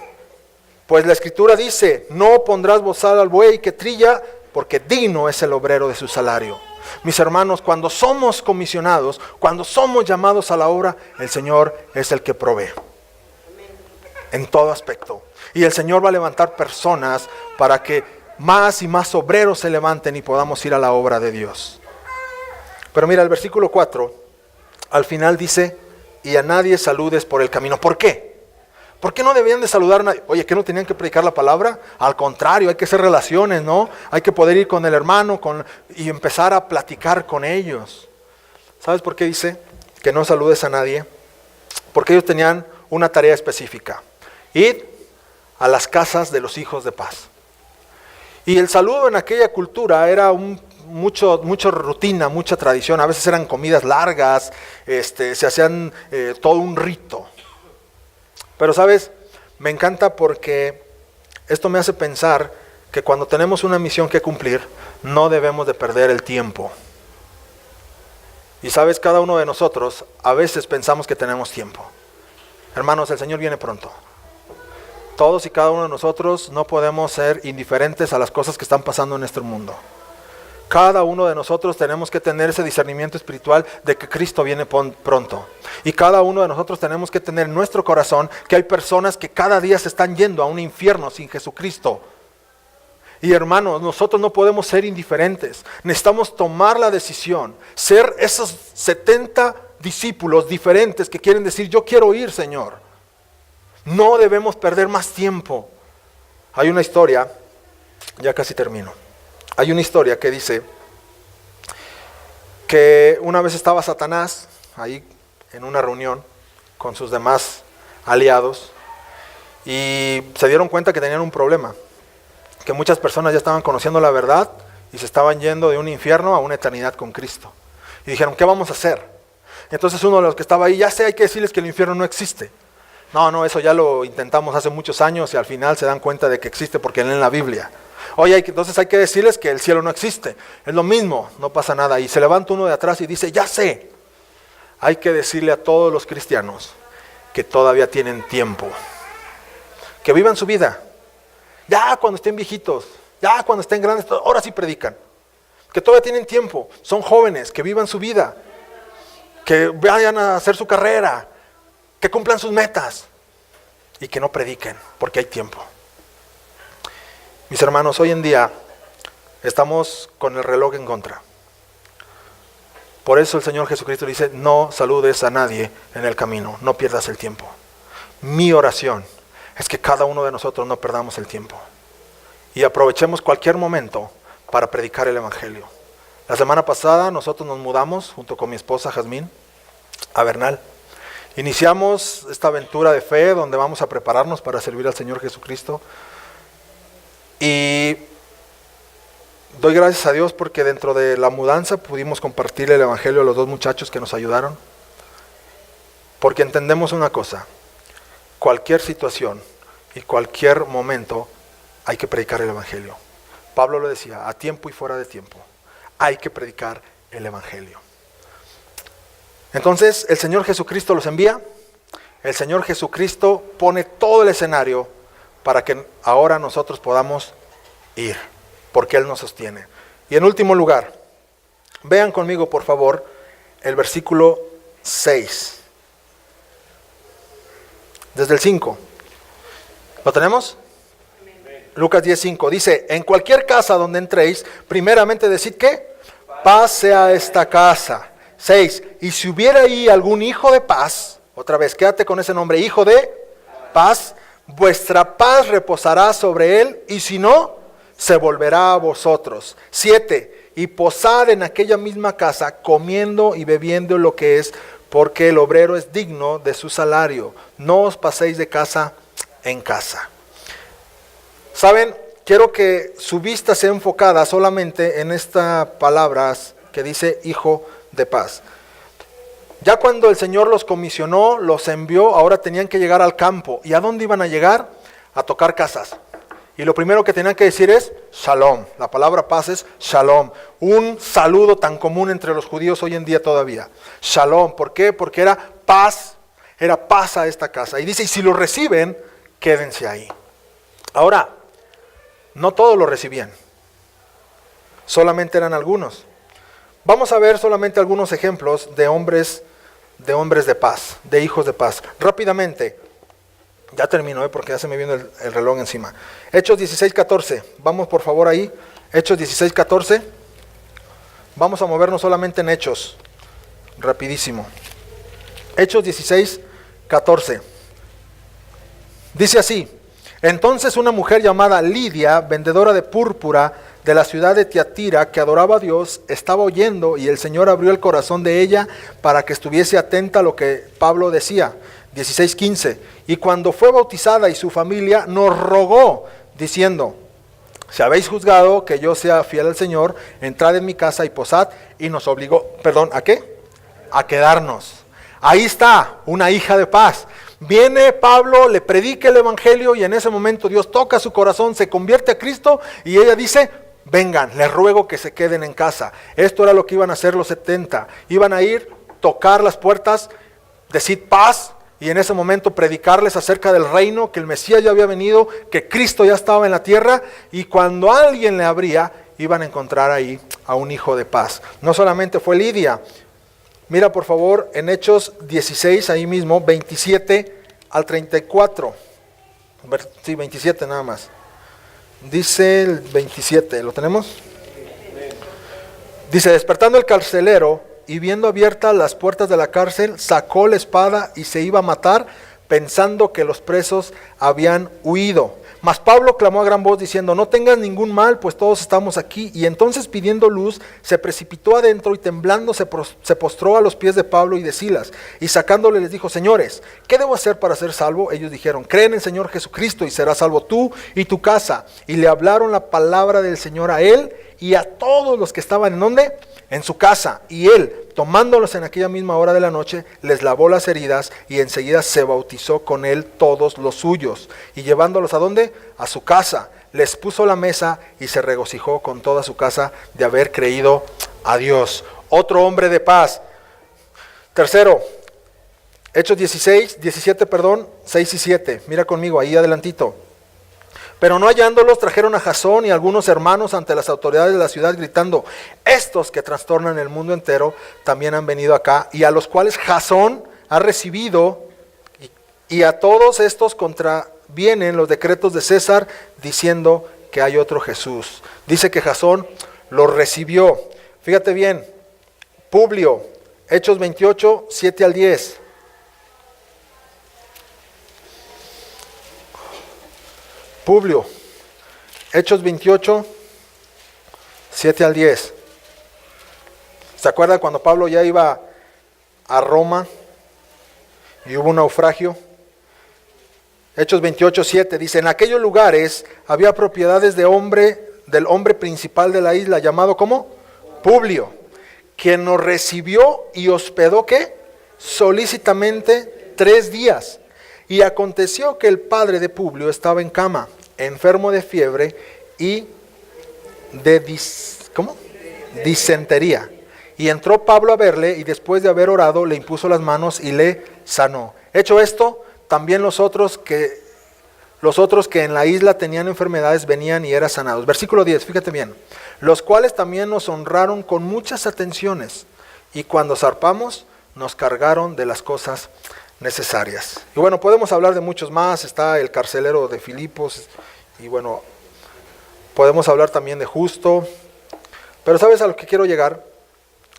Pues la Escritura dice, no pondrás bozal al buey que trilla, porque digno es el obrero de su salario. Mis hermanos, cuando somos comisionados, cuando somos llamados a la obra, el Señor es el que provee. En todo aspecto. Y el Señor va a levantar personas para que más y más obreros se levanten y podamos ir a la obra de Dios. Pero mira, el versículo 4, al final dice, y a nadie saludes por el camino. ¿Por qué? ¿Por qué no debían de saludar a nadie? Oye, ¿qué no tenían que predicar la palabra? Al contrario, hay que hacer relaciones, ¿no? Hay que poder ir con el hermano y empezar a platicar con ellos. ¿Sabes por qué dice que no saludes a nadie? Porque ellos tenían una tarea específica. Ir a las casas de los hijos de paz. Y el saludo en aquella cultura era mucha rutina, mucha tradición. A veces eran comidas largas, se hacían todo un rito. Pero sabes, me encanta porque esto me hace pensar que cuando tenemos una misión que cumplir, no debemos de perder el tiempo. Y sabes, cada uno de nosotros a veces pensamos que tenemos tiempo. Hermanos, el Señor viene pronto. Todos y cada uno de nosotros no podemos ser indiferentes a las cosas que están pasando en nuestro mundo. Cada uno de nosotros tenemos que tener ese discernimiento espiritual de que Cristo viene pronto. Y cada uno de nosotros tenemos que tener en nuestro corazón que hay personas que cada día se están yendo a un infierno sin Jesucristo. Y hermanos, nosotros no podemos ser indiferentes. Necesitamos tomar la decisión, ser esos 70 discípulos diferentes que quieren decir, yo quiero ir, Señor. No debemos perder más tiempo. Hay una historia, ya casi termino. Hay una historia que dice que una vez estaba Satanás ahí en una reunión con sus demás aliados y se dieron cuenta que tenían un problema, que muchas personas ya estaban conociendo la verdad y se estaban yendo de un infierno a una eternidad con Cristo. Y dijeron, ¿qué vamos a hacer? Entonces uno de los que estaba ahí, ya sé, hay que decirles que el infierno no existe. No, eso ya lo intentamos hace muchos años y al final se dan cuenta de que existe porque leen la Biblia. Oye, entonces hay que decirles que el cielo no existe. Es lo mismo, no pasa nada. Y se levanta uno de atrás y dice, ya sé. Hay que decirle a todos los cristianos que todavía tienen tiempo. Que vivan su vida. Ya cuando estén viejitos, ya cuando estén grandes, ahora sí predican. Que todavía tienen tiempo, son jóvenes, que vivan su vida. Que vayan a hacer su carrera, que cumplan sus metas. Y que no prediquen, porque hay tiempo. Mis hermanos, hoy en día estamos con el reloj en contra. Por eso el Señor Jesucristo dice, no saludes a nadie en el camino, no pierdas el tiempo. Mi oración es que cada uno de nosotros no perdamos el tiempo. Y aprovechemos cualquier momento para predicar el Evangelio. La semana pasada nosotros nos mudamos, junto con mi esposa Jazmín, a Bernal. Iniciamos esta aventura de fe donde vamos a prepararnos para servir al Señor Jesucristo. Y doy gracias a Dios porque dentro de la mudanza pudimos compartir el Evangelio a los dos muchachos que nos ayudaron. Porque entendemos una cosa, cualquier situación y cualquier momento hay que predicar el Evangelio. Pablo lo decía, a tiempo y fuera de tiempo, hay que predicar el Evangelio. Entonces el Señor Jesucristo los envía, el Señor Jesucristo pone todo el escenario para que ahora nosotros podamos ir, porque Él nos sostiene. Y en último lugar, vean conmigo por favor el versículo 6. Desde el 5. ¿Lo tenemos? Lucas 10:5 dice, en cualquier casa donde entréis, primeramente decid ¿qué? Paz sea esta casa. 6. Y si hubiera ahí algún hijo de paz, otra vez, quédate con ese nombre, hijo de paz, vuestra paz reposará sobre él, y si no, se volverá a vosotros. 7. Y posad en aquella misma casa, comiendo y bebiendo lo que es, porque el obrero es digno de su salario. No os paséis de casa en casa. Saben, quiero que su vista sea enfocada solamente en estas palabras que dice hijo de paz. Ya cuando el Señor los comisionó, los envió, ahora tenían que llegar al campo. ¿Y a dónde iban a llegar? A tocar casas. Y lo primero que tenían que decir es shalom. La palabra paz es shalom. Un saludo tan común entre los judíos hoy en día todavía. Shalom. ¿Por qué? Porque era paz a esta casa. Y dice, y si lo reciben, quédense ahí. Ahora, no todos lo recibían. Solamente eran algunos. Vamos a ver solamente algunos ejemplos de hombres de paz, de hijos de paz. Rápidamente, ya termino, porque ya se me viene el reloj encima. Hechos 16:14, vamos por favor ahí. Hechos 16:14. Vamos a movernos solamente en Hechos, rapidísimo. Hechos 16:14. Dice así, entonces una mujer llamada Lidia, vendedora de púrpura, de la ciudad de Tiatira, que adoraba a Dios, estaba oyendo, y el Señor abrió el corazón de ella para que estuviese atenta a lo que Pablo decía. 16:15. Y cuando fue bautizada y su familia, nos rogó, diciendo, si habéis juzgado que yo sea fiel al Señor, entrad en mi casa y posad. Y nos obligó, ¿a qué? A quedarnos. Ahí está, una hija de paz. Viene Pablo, le predica el evangelio y en ese momento Dios toca su corazón, se convierte a Cristo y ella dice: vengan, les ruego que se queden en casa. Esto era lo que iban a hacer los 70. Iban a ir, tocar las puertas, decir paz, y en ese momento predicarles acerca del reino, que el Mesías ya había venido, que Cristo ya estaba en la tierra, y cuando alguien le abría, iban a encontrar ahí a un hijo de paz. No solamente fue Lidia. Mira por favor en Hechos 16, ahí mismo, 27 al 34. Sí, 27 nada más. Dice el 27, ¿lo tenemos? Dice: despertando el carcelero y viendo abiertas las puertas de la cárcel, sacó la espada y se iba a matar, pensando que los presos habían huido. Mas Pablo clamó a gran voz diciendo: no tengan ningún mal, pues todos estamos aquí. Y entonces, pidiendo luz, se precipitó adentro y temblando se postró a los pies de Pablo y de Silas. Y sacándole les dijo: señores, ¿qué debo hacer para ser salvo? Ellos dijeron: cree en el Señor Jesucristo y serás salvo tú y tu casa. Y le hablaron la palabra del Señor a él y a todos los que estaban ¿en dónde? En su casa. Y él, tomándolos en aquella misma hora de la noche, les lavó las heridas y enseguida se bautizó con él todos los suyos. Y llevándolos ¿a dónde? A su casa. Les puso la mesa y se regocijó con toda su casa de haber creído a Dios. Otro hombre de paz. Tercero, Hechos 17, 6 y 7. Mira conmigo, ahí adelantito. Pero no hallándolos, trajeron a Jasón y algunos hermanos ante las autoridades de la ciudad, gritando: estos que trastornan el mundo entero también han venido acá, y a los cuales Jasón ha recibido, y a todos estos contravienen los decretos de César, diciendo que hay otro Jesús. Dice que Jasón los recibió. Fíjate bien, Publio, Hechos 28, 7 al 10. Publio, Hechos 28, 7 al 10. ¿Se acuerdan cuando Pablo ya iba a Roma y hubo un naufragio? Hechos 28, 7 dice: en aquellos lugares había propiedades del hombre principal de la isla, llamado ¿cómo? Publio, quien nos recibió y hospedó ¿qué? Solícitamente 3 días. Y aconteció que el padre de Publio estaba en cama, enfermo de fiebre y de disentería. Y entró Pablo a verle, y después de haber orado, le impuso las manos y le sanó. Hecho esto, también los otros que en la isla tenían enfermedades venían y eran sanados. Versículo 10, fíjate bien. Los cuales también nos honraron con muchas atenciones, y cuando zarpamos, nos cargaron de las cosas necesarias. Y bueno, podemos hablar de muchos más. Está el carcelero de Filipos, y bueno, podemos hablar también de Justo. Pero ¿sabes a lo que quiero llegar?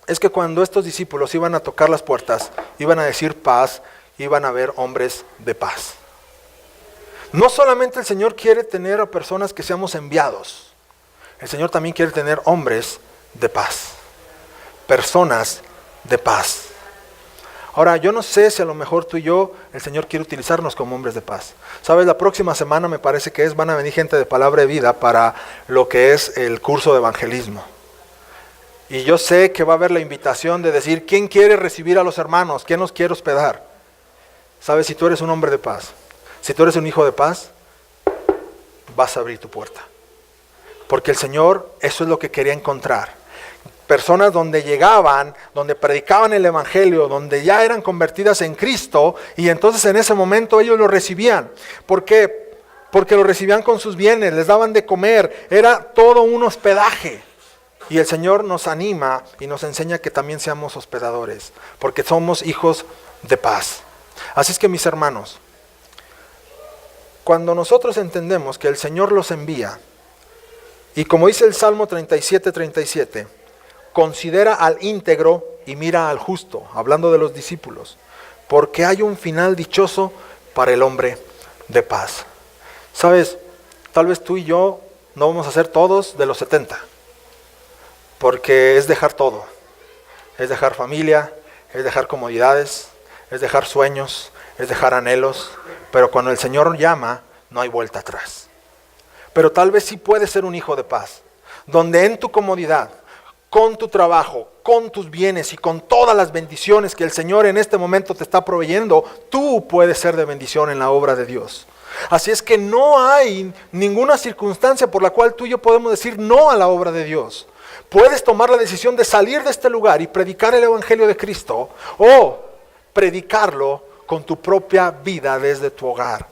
Es que cuando estos discípulos iban a tocar las puertas, iban a decir paz, iban a ver hombres de paz. No solamente el Señor quiere tener a personas que seamos enviados, el Señor también quiere tener hombres de paz, personas de paz. Ahora, yo no sé si a lo mejor tú y yo, el Señor quiere utilizarnos como hombres de paz. Sabes, la próxima semana me parece que van a venir gente de Palabra de Vida para lo que es el curso de evangelismo. Y yo sé que va a haber la invitación de decir: ¿quién quiere recibir a los hermanos? ¿Quién nos quiere hospedar? Sabes, si tú eres un hombre de paz, si tú eres un hijo de paz, vas a abrir tu puerta. Porque el Señor eso es lo que quería encontrar. Personas donde llegaban, donde predicaban el evangelio, donde ya eran convertidas en Cristo, y entonces en ese momento ellos lo recibían. ¿Por qué? Porque lo recibían con sus bienes, les daban de comer, era todo un hospedaje. Y el Señor nos anima y nos enseña que también seamos hospedadores, porque somos hijos de paz. Así es que, mis hermanos, cuando nosotros entendemos que el Señor los envía, y como dice el Salmo 37, 37, considera al íntegro y mira al justo, hablando de los discípulos, porque hay un final dichoso para el hombre de paz. Sabes, tal vez tú y yo no vamos a ser todos de los 70, porque es dejar todo, es dejar familia, es dejar comodidades, es dejar sueños, es dejar anhelos, pero cuando el Señor llama, no hay vuelta atrás. Pero tal vez sí puedes ser un hijo de paz, donde en tu comodidad, con tu trabajo, con tus bienes y con todas las bendiciones que el Señor en este momento te está proveyendo, tú puedes ser de bendición en la obra de Dios. Así es que no hay ninguna circunstancia por la cual tú y yo podemos decir no a la obra de Dios. Puedes tomar la decisión de salir de este lugar y predicar el Evangelio de Cristo, o predicarlo con tu propia vida desde tu hogar,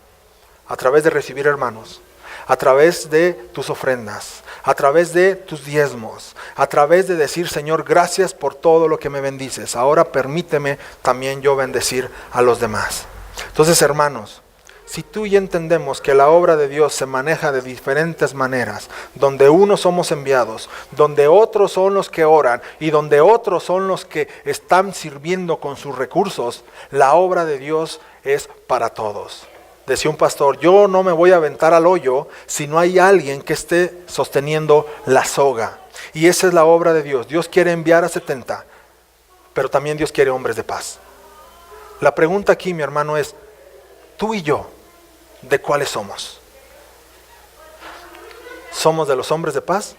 a través de recibir hermanos, a través de tus ofrendas, a través de tus diezmos, a través de decir: Señor, gracias por todo lo que me bendices, ahora permíteme también yo bendecir a los demás. Entonces, hermanos, si tú y yo entendemos que la obra de Dios se maneja de diferentes maneras, donde unos somos enviados, donde otros son los que oran y donde otros son los que están sirviendo con sus recursos, la obra de Dios es para todos. Decía un pastor: yo no me voy a aventar al hoyo si no hay alguien que esté sosteniendo la soga. Y esa es la obra de Dios. Dios quiere enviar a 70, pero también Dios quiere hombres de paz. La pregunta aquí, mi hermano, es: tú y yo, ¿de cuáles somos? ¿Somos de los hombres de paz,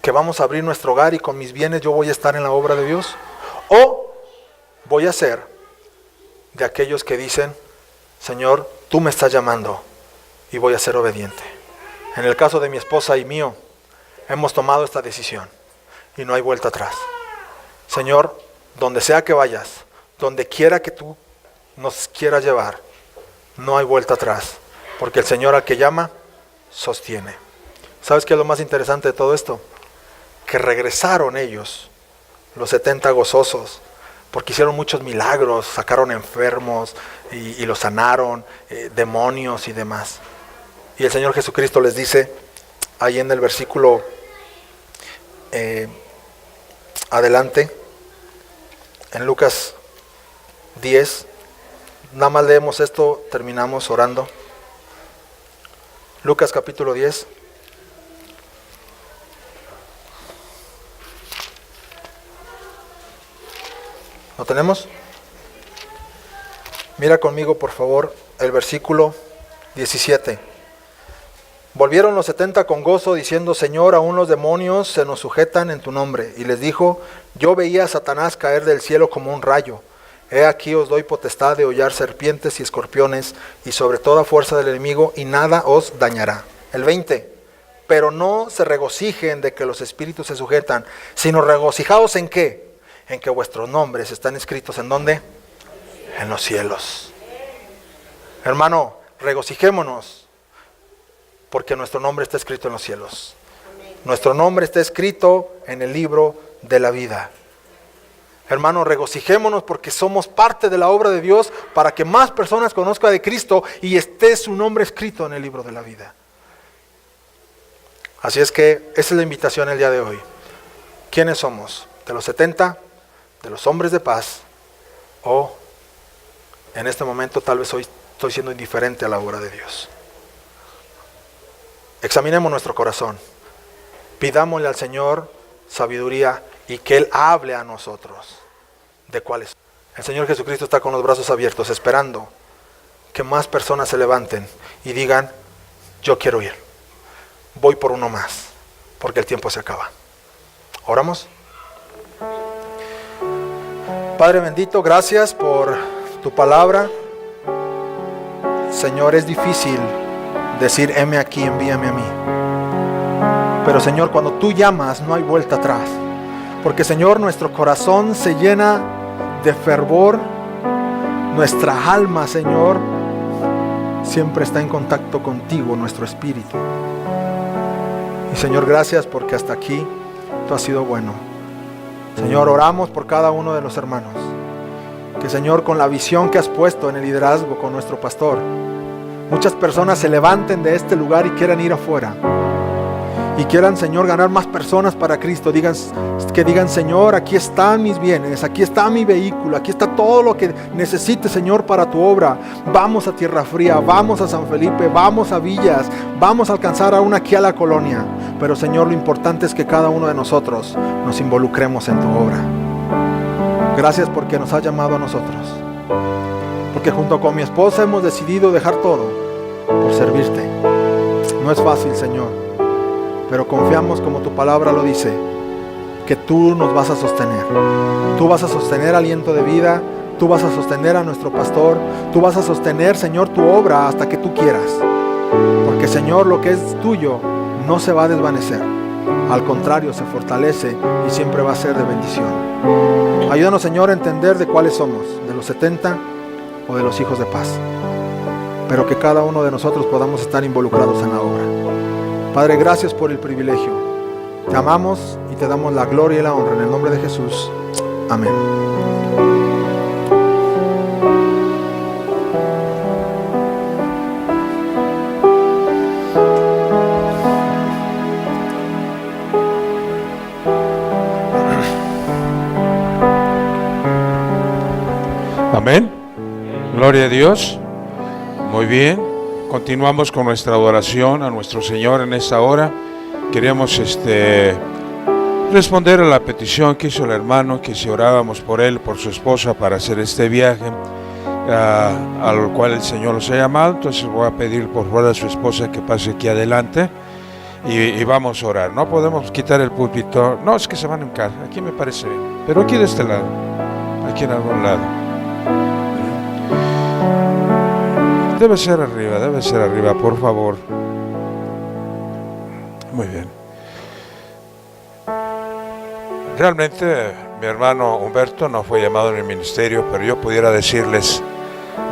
que vamos a abrir nuestro hogar y con mis bienes yo voy a estar en la obra de Dios? ¿O voy a ser de aquellos que dicen: Señor, tú me estás llamando y voy a ser obediente? En el caso de mi esposa y mío, hemos tomado esta decisión y no hay vuelta atrás. Señor, donde sea que vayas, donde quiera que tú nos quieras llevar, no hay vuelta atrás, porque el Señor al que llama, sostiene. ¿Sabes qué es lo más interesante de todo esto? Que regresaron ellos, los 70 gozosos, porque hicieron muchos milagros, sacaron enfermos y los sanaron, demonios y demás. Y el Señor Jesucristo les dice, ahí en el versículo adelante, en Lucas 10, nada más leemos esto, terminamos orando. Lucas capítulo 10. ¿Lo tenemos? Mira conmigo, por favor, el versículo 17. Volvieron los 70 con gozo, diciendo: Señor, aún los demonios se nos sujetan en tu nombre. Y les dijo: yo veía a Satanás caer del cielo como un rayo. He aquí os doy potestad de hollar serpientes y escorpiones, y sobre toda fuerza del enemigo, y nada os dañará. El 20. Pero no se regocijen de que los espíritus se sujetan, sino regocijaos ¿en qué? En que vuestros nombres están escritos ¿en dónde? En los cielos. Hermano, regocijémonos, porque nuestro nombre está escrito en los cielos. Nuestro nombre está escrito en el libro de la vida. Hermano, regocijémonos porque somos parte de la obra de Dios para que más personas conozcan de Cristo y esté su nombre escrito en el libro de la vida. Así es que esa es la invitación el día de hoy. ¿Quiénes somos? ¿De los 70? ¿De los hombres de paz? ¿O en este momento tal vez hoy estoy siendo indiferente a la obra de Dios? Examinemos nuestro corazón. Pidámosle al Señor sabiduría y que Él hable a nosotros de cuáles. El Señor Jesucristo está con los brazos abiertos esperando que más personas se levanten y digan: yo quiero ir, voy por uno más, porque el tiempo se acaba. ¿Oramos? Padre bendito, gracias por tu palabra. Señor, es difícil decir: heme aquí, envíame a mí. Pero Señor, cuando tú llamas no hay vuelta atrás. Porque Señor, nuestro corazón se llena de fervor. Nuestra alma, Señor, siempre está en contacto contigo, nuestro espíritu. Y Señor, gracias porque hasta aquí tú has sido bueno. Señor, oramos por cada uno de los hermanos. Que Señor, con la visión que has puesto en el liderazgo con nuestro pastor, muchas personas se levanten de este lugar y quieran ir afuera. Y quieran, Señor, ganar más personas para Cristo. Que digan: Señor, aquí están mis bienes, aquí está mi vehículo, aquí está todo lo que necesites, Señor, para tu obra. Vamos a Tierra Fría, vamos a San Felipe, vamos a Villas, vamos a alcanzar aún aquí a la colonia. Pero Señor, lo importante es que cada uno de nosotros nos involucremos en tu obra. Gracias porque nos has llamado a nosotros. Porque junto con mi esposa hemos decidido dejar todo por servirte. No es fácil, Señor, pero confiamos, como tu palabra lo dice, que tú nos vas a sostener. Tú vas a sostener Aliento de Vida, tú vas a sostener a nuestro pastor, tú vas a sostener, Señor, tu obra hasta que tú quieras. Porque, Señor, lo que es tuyo no se va a desvanecer. Al contrario, se fortalece y siempre va a ser de bendición. Ayúdanos, Señor, a entender de cuáles somos, de los 70 o de los hijos de paz. Pero que cada uno de nosotros podamos estar involucrados en la obra. Padre, gracias por el privilegio. Te amamos y te damos la gloria y la honra en el nombre de Jesús. Amén. Amén. Gloria a Dios. Muy bien. Continuamos con nuestra adoración a nuestro Señor en esta hora. Queríamos responder a la petición que hizo el hermano, que si orábamos por él, por su esposa, para hacer este viaje al cual el Señor los ha llamado. Entonces voy a pedir por favor a su esposa que pase aquí adelante y vamos a orar. No podemos quitar el púlpito. No, es que se van a hincar. Aquí me parece bien. Pero aquí de este lado. Aquí en algún lado. Debe ser arriba, por favor. Muy bien. Realmente mi hermano Humberto no fue llamado en el ministerio, pero yo pudiera decirles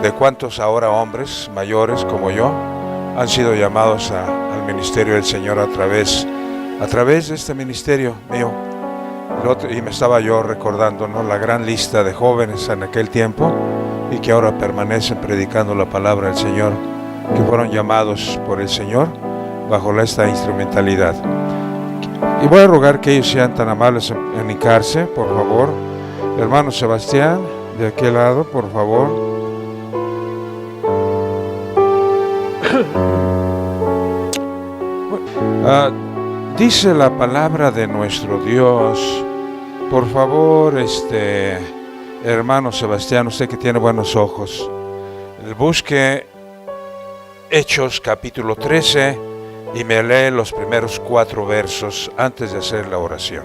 de cuántos ahora hombres mayores como yo han sido llamados al ministerio del Señor a través de este ministerio mío. Y me estaba yo recordando, ¿no?, la gran lista de jóvenes en aquel tiempo y que ahora permanecen predicando la palabra del Señor, que fueron llamados por el Señor bajo esta instrumentalidad. Y voy a rogar que ellos sean tan amables en hincarse, por favor. Hermano Sebastián, de aquel lado, por favor. Dice la palabra de nuestro Dios. Por favor, hermano Sebastián, usted que tiene buenos ojos, busque Hechos capítulo 13 y me lee los primeros 4 versos antes de hacer la oración.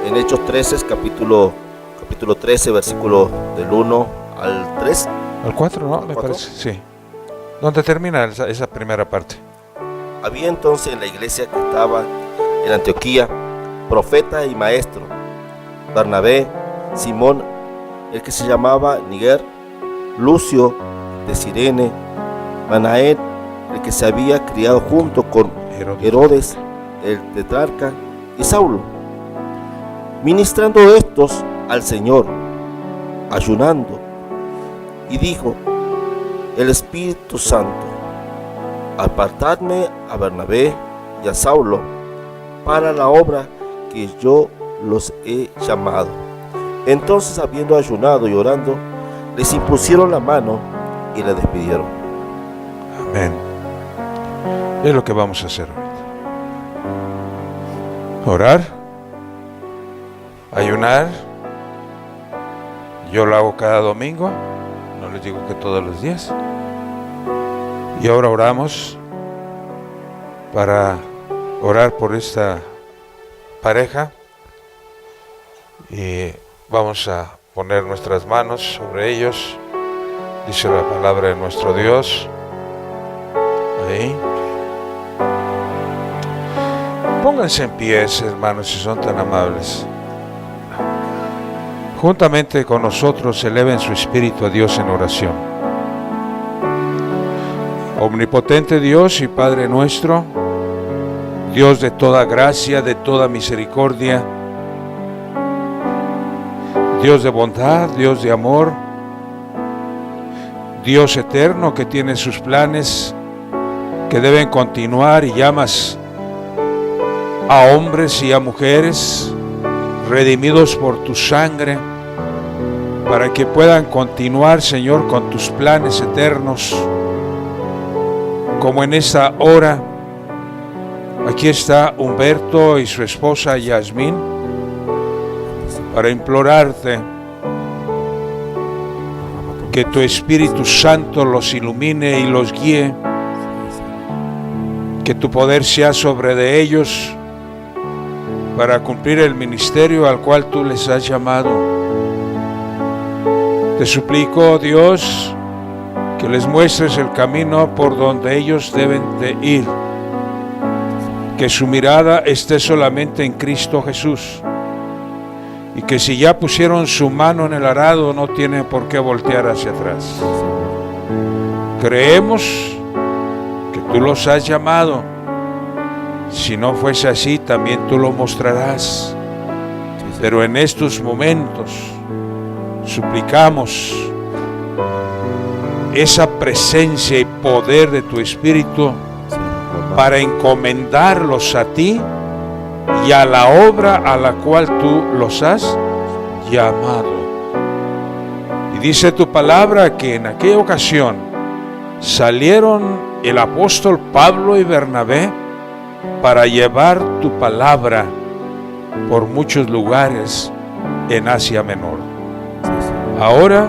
En Hechos 13, capítulo 13, versículo del 1 al 3. Al 4, ¿no? Me parece, sí. ¿Dónde termina esa primera parte? Había entonces en la iglesia que estaba en Antioquía profeta y maestro, Bernabé, Simón, el que se llamaba Niger, Lucio de Cirene, Manaén, el que se había criado junto con Herodes, el tetrarca, y Saulo. Ministrando estos al Señor, ayunando, y dijo el Espíritu Santo: apartadme a Bernabé y a Saulo para la obra que yo los he llamado. Entonces, habiendo ayunado y orando, les impusieron la mano y le despidieron. Amén. Es lo que vamos a hacer ahorita. Orar, ayunar. Yo lo hago cada domingo, no les digo que todos los días. Y ahora oramos para orar por esta pareja y vamos a poner nuestras manos sobre ellos. Dice la palabra de nuestro Dios. Ahí. Pónganse en pie, hermanos, si son tan amables. Juntamente con nosotros eleven su espíritu a Dios en oración. Omnipotente Dios y Padre nuestro, Dios de toda gracia, de toda misericordia, Dios de bondad, Dios de amor, Dios eterno que tiene sus planes que deben continuar y llamas a hombres y a mujeres redimidos por tu sangre para que puedan continuar, Señor, con tus planes eternos. Como en esta hora, Aquí está Humberto y su esposa Yasmín para implorarte que tu Espíritu Santo los ilumine y los guíe, que tu poder sea sobre de ellos para cumplir el ministerio al cual tú les has llamado. Te suplico, Dios, que les muestres el camino por donde ellos deben de ir, que su mirada esté solamente en Cristo Jesús, y que si ya pusieron su mano en el arado no tienen por qué voltear hacia atrás. Creemos que tú los has llamado. Si no fuese así, también tú lo mostrarás. Pero en estos momentos suplicamos esa presencia y poder de tu Espíritu para encomendarlos a ti y a la obra a la cual tú los has llamado. Y dice tu palabra que en aquella ocasión salieron el apóstol Pablo y Bernabé para llevar tu palabra por muchos lugares en Asia Menor. Ahora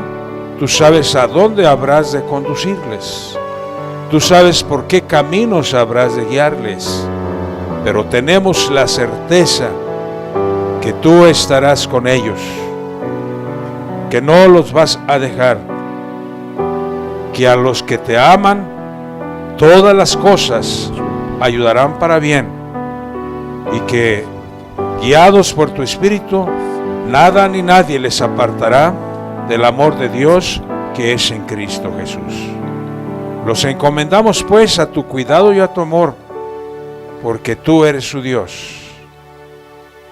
tú sabes a dónde habrás de conducirles. Tú sabes por qué caminos habrás de guiarles. Pero tenemos la certeza que tú estarás con ellos, que no los vas a dejar, que a los que te aman, todas las cosas ayudarán para bien, y que, guiados por tu Espíritu, nada ni nadie les apartará del amor de Dios que es en Cristo Jesús. Los encomendamos pues a tu cuidado y a tu amor, porque tú eres su Dios.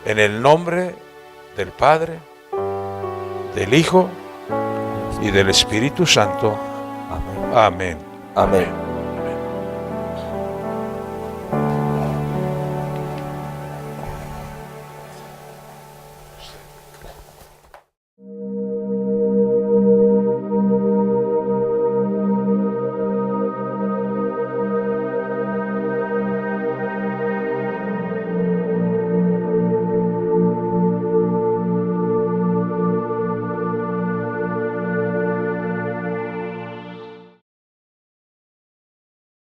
En el nombre del Padre, del Hijo y del Espíritu Santo. Amén. Amén.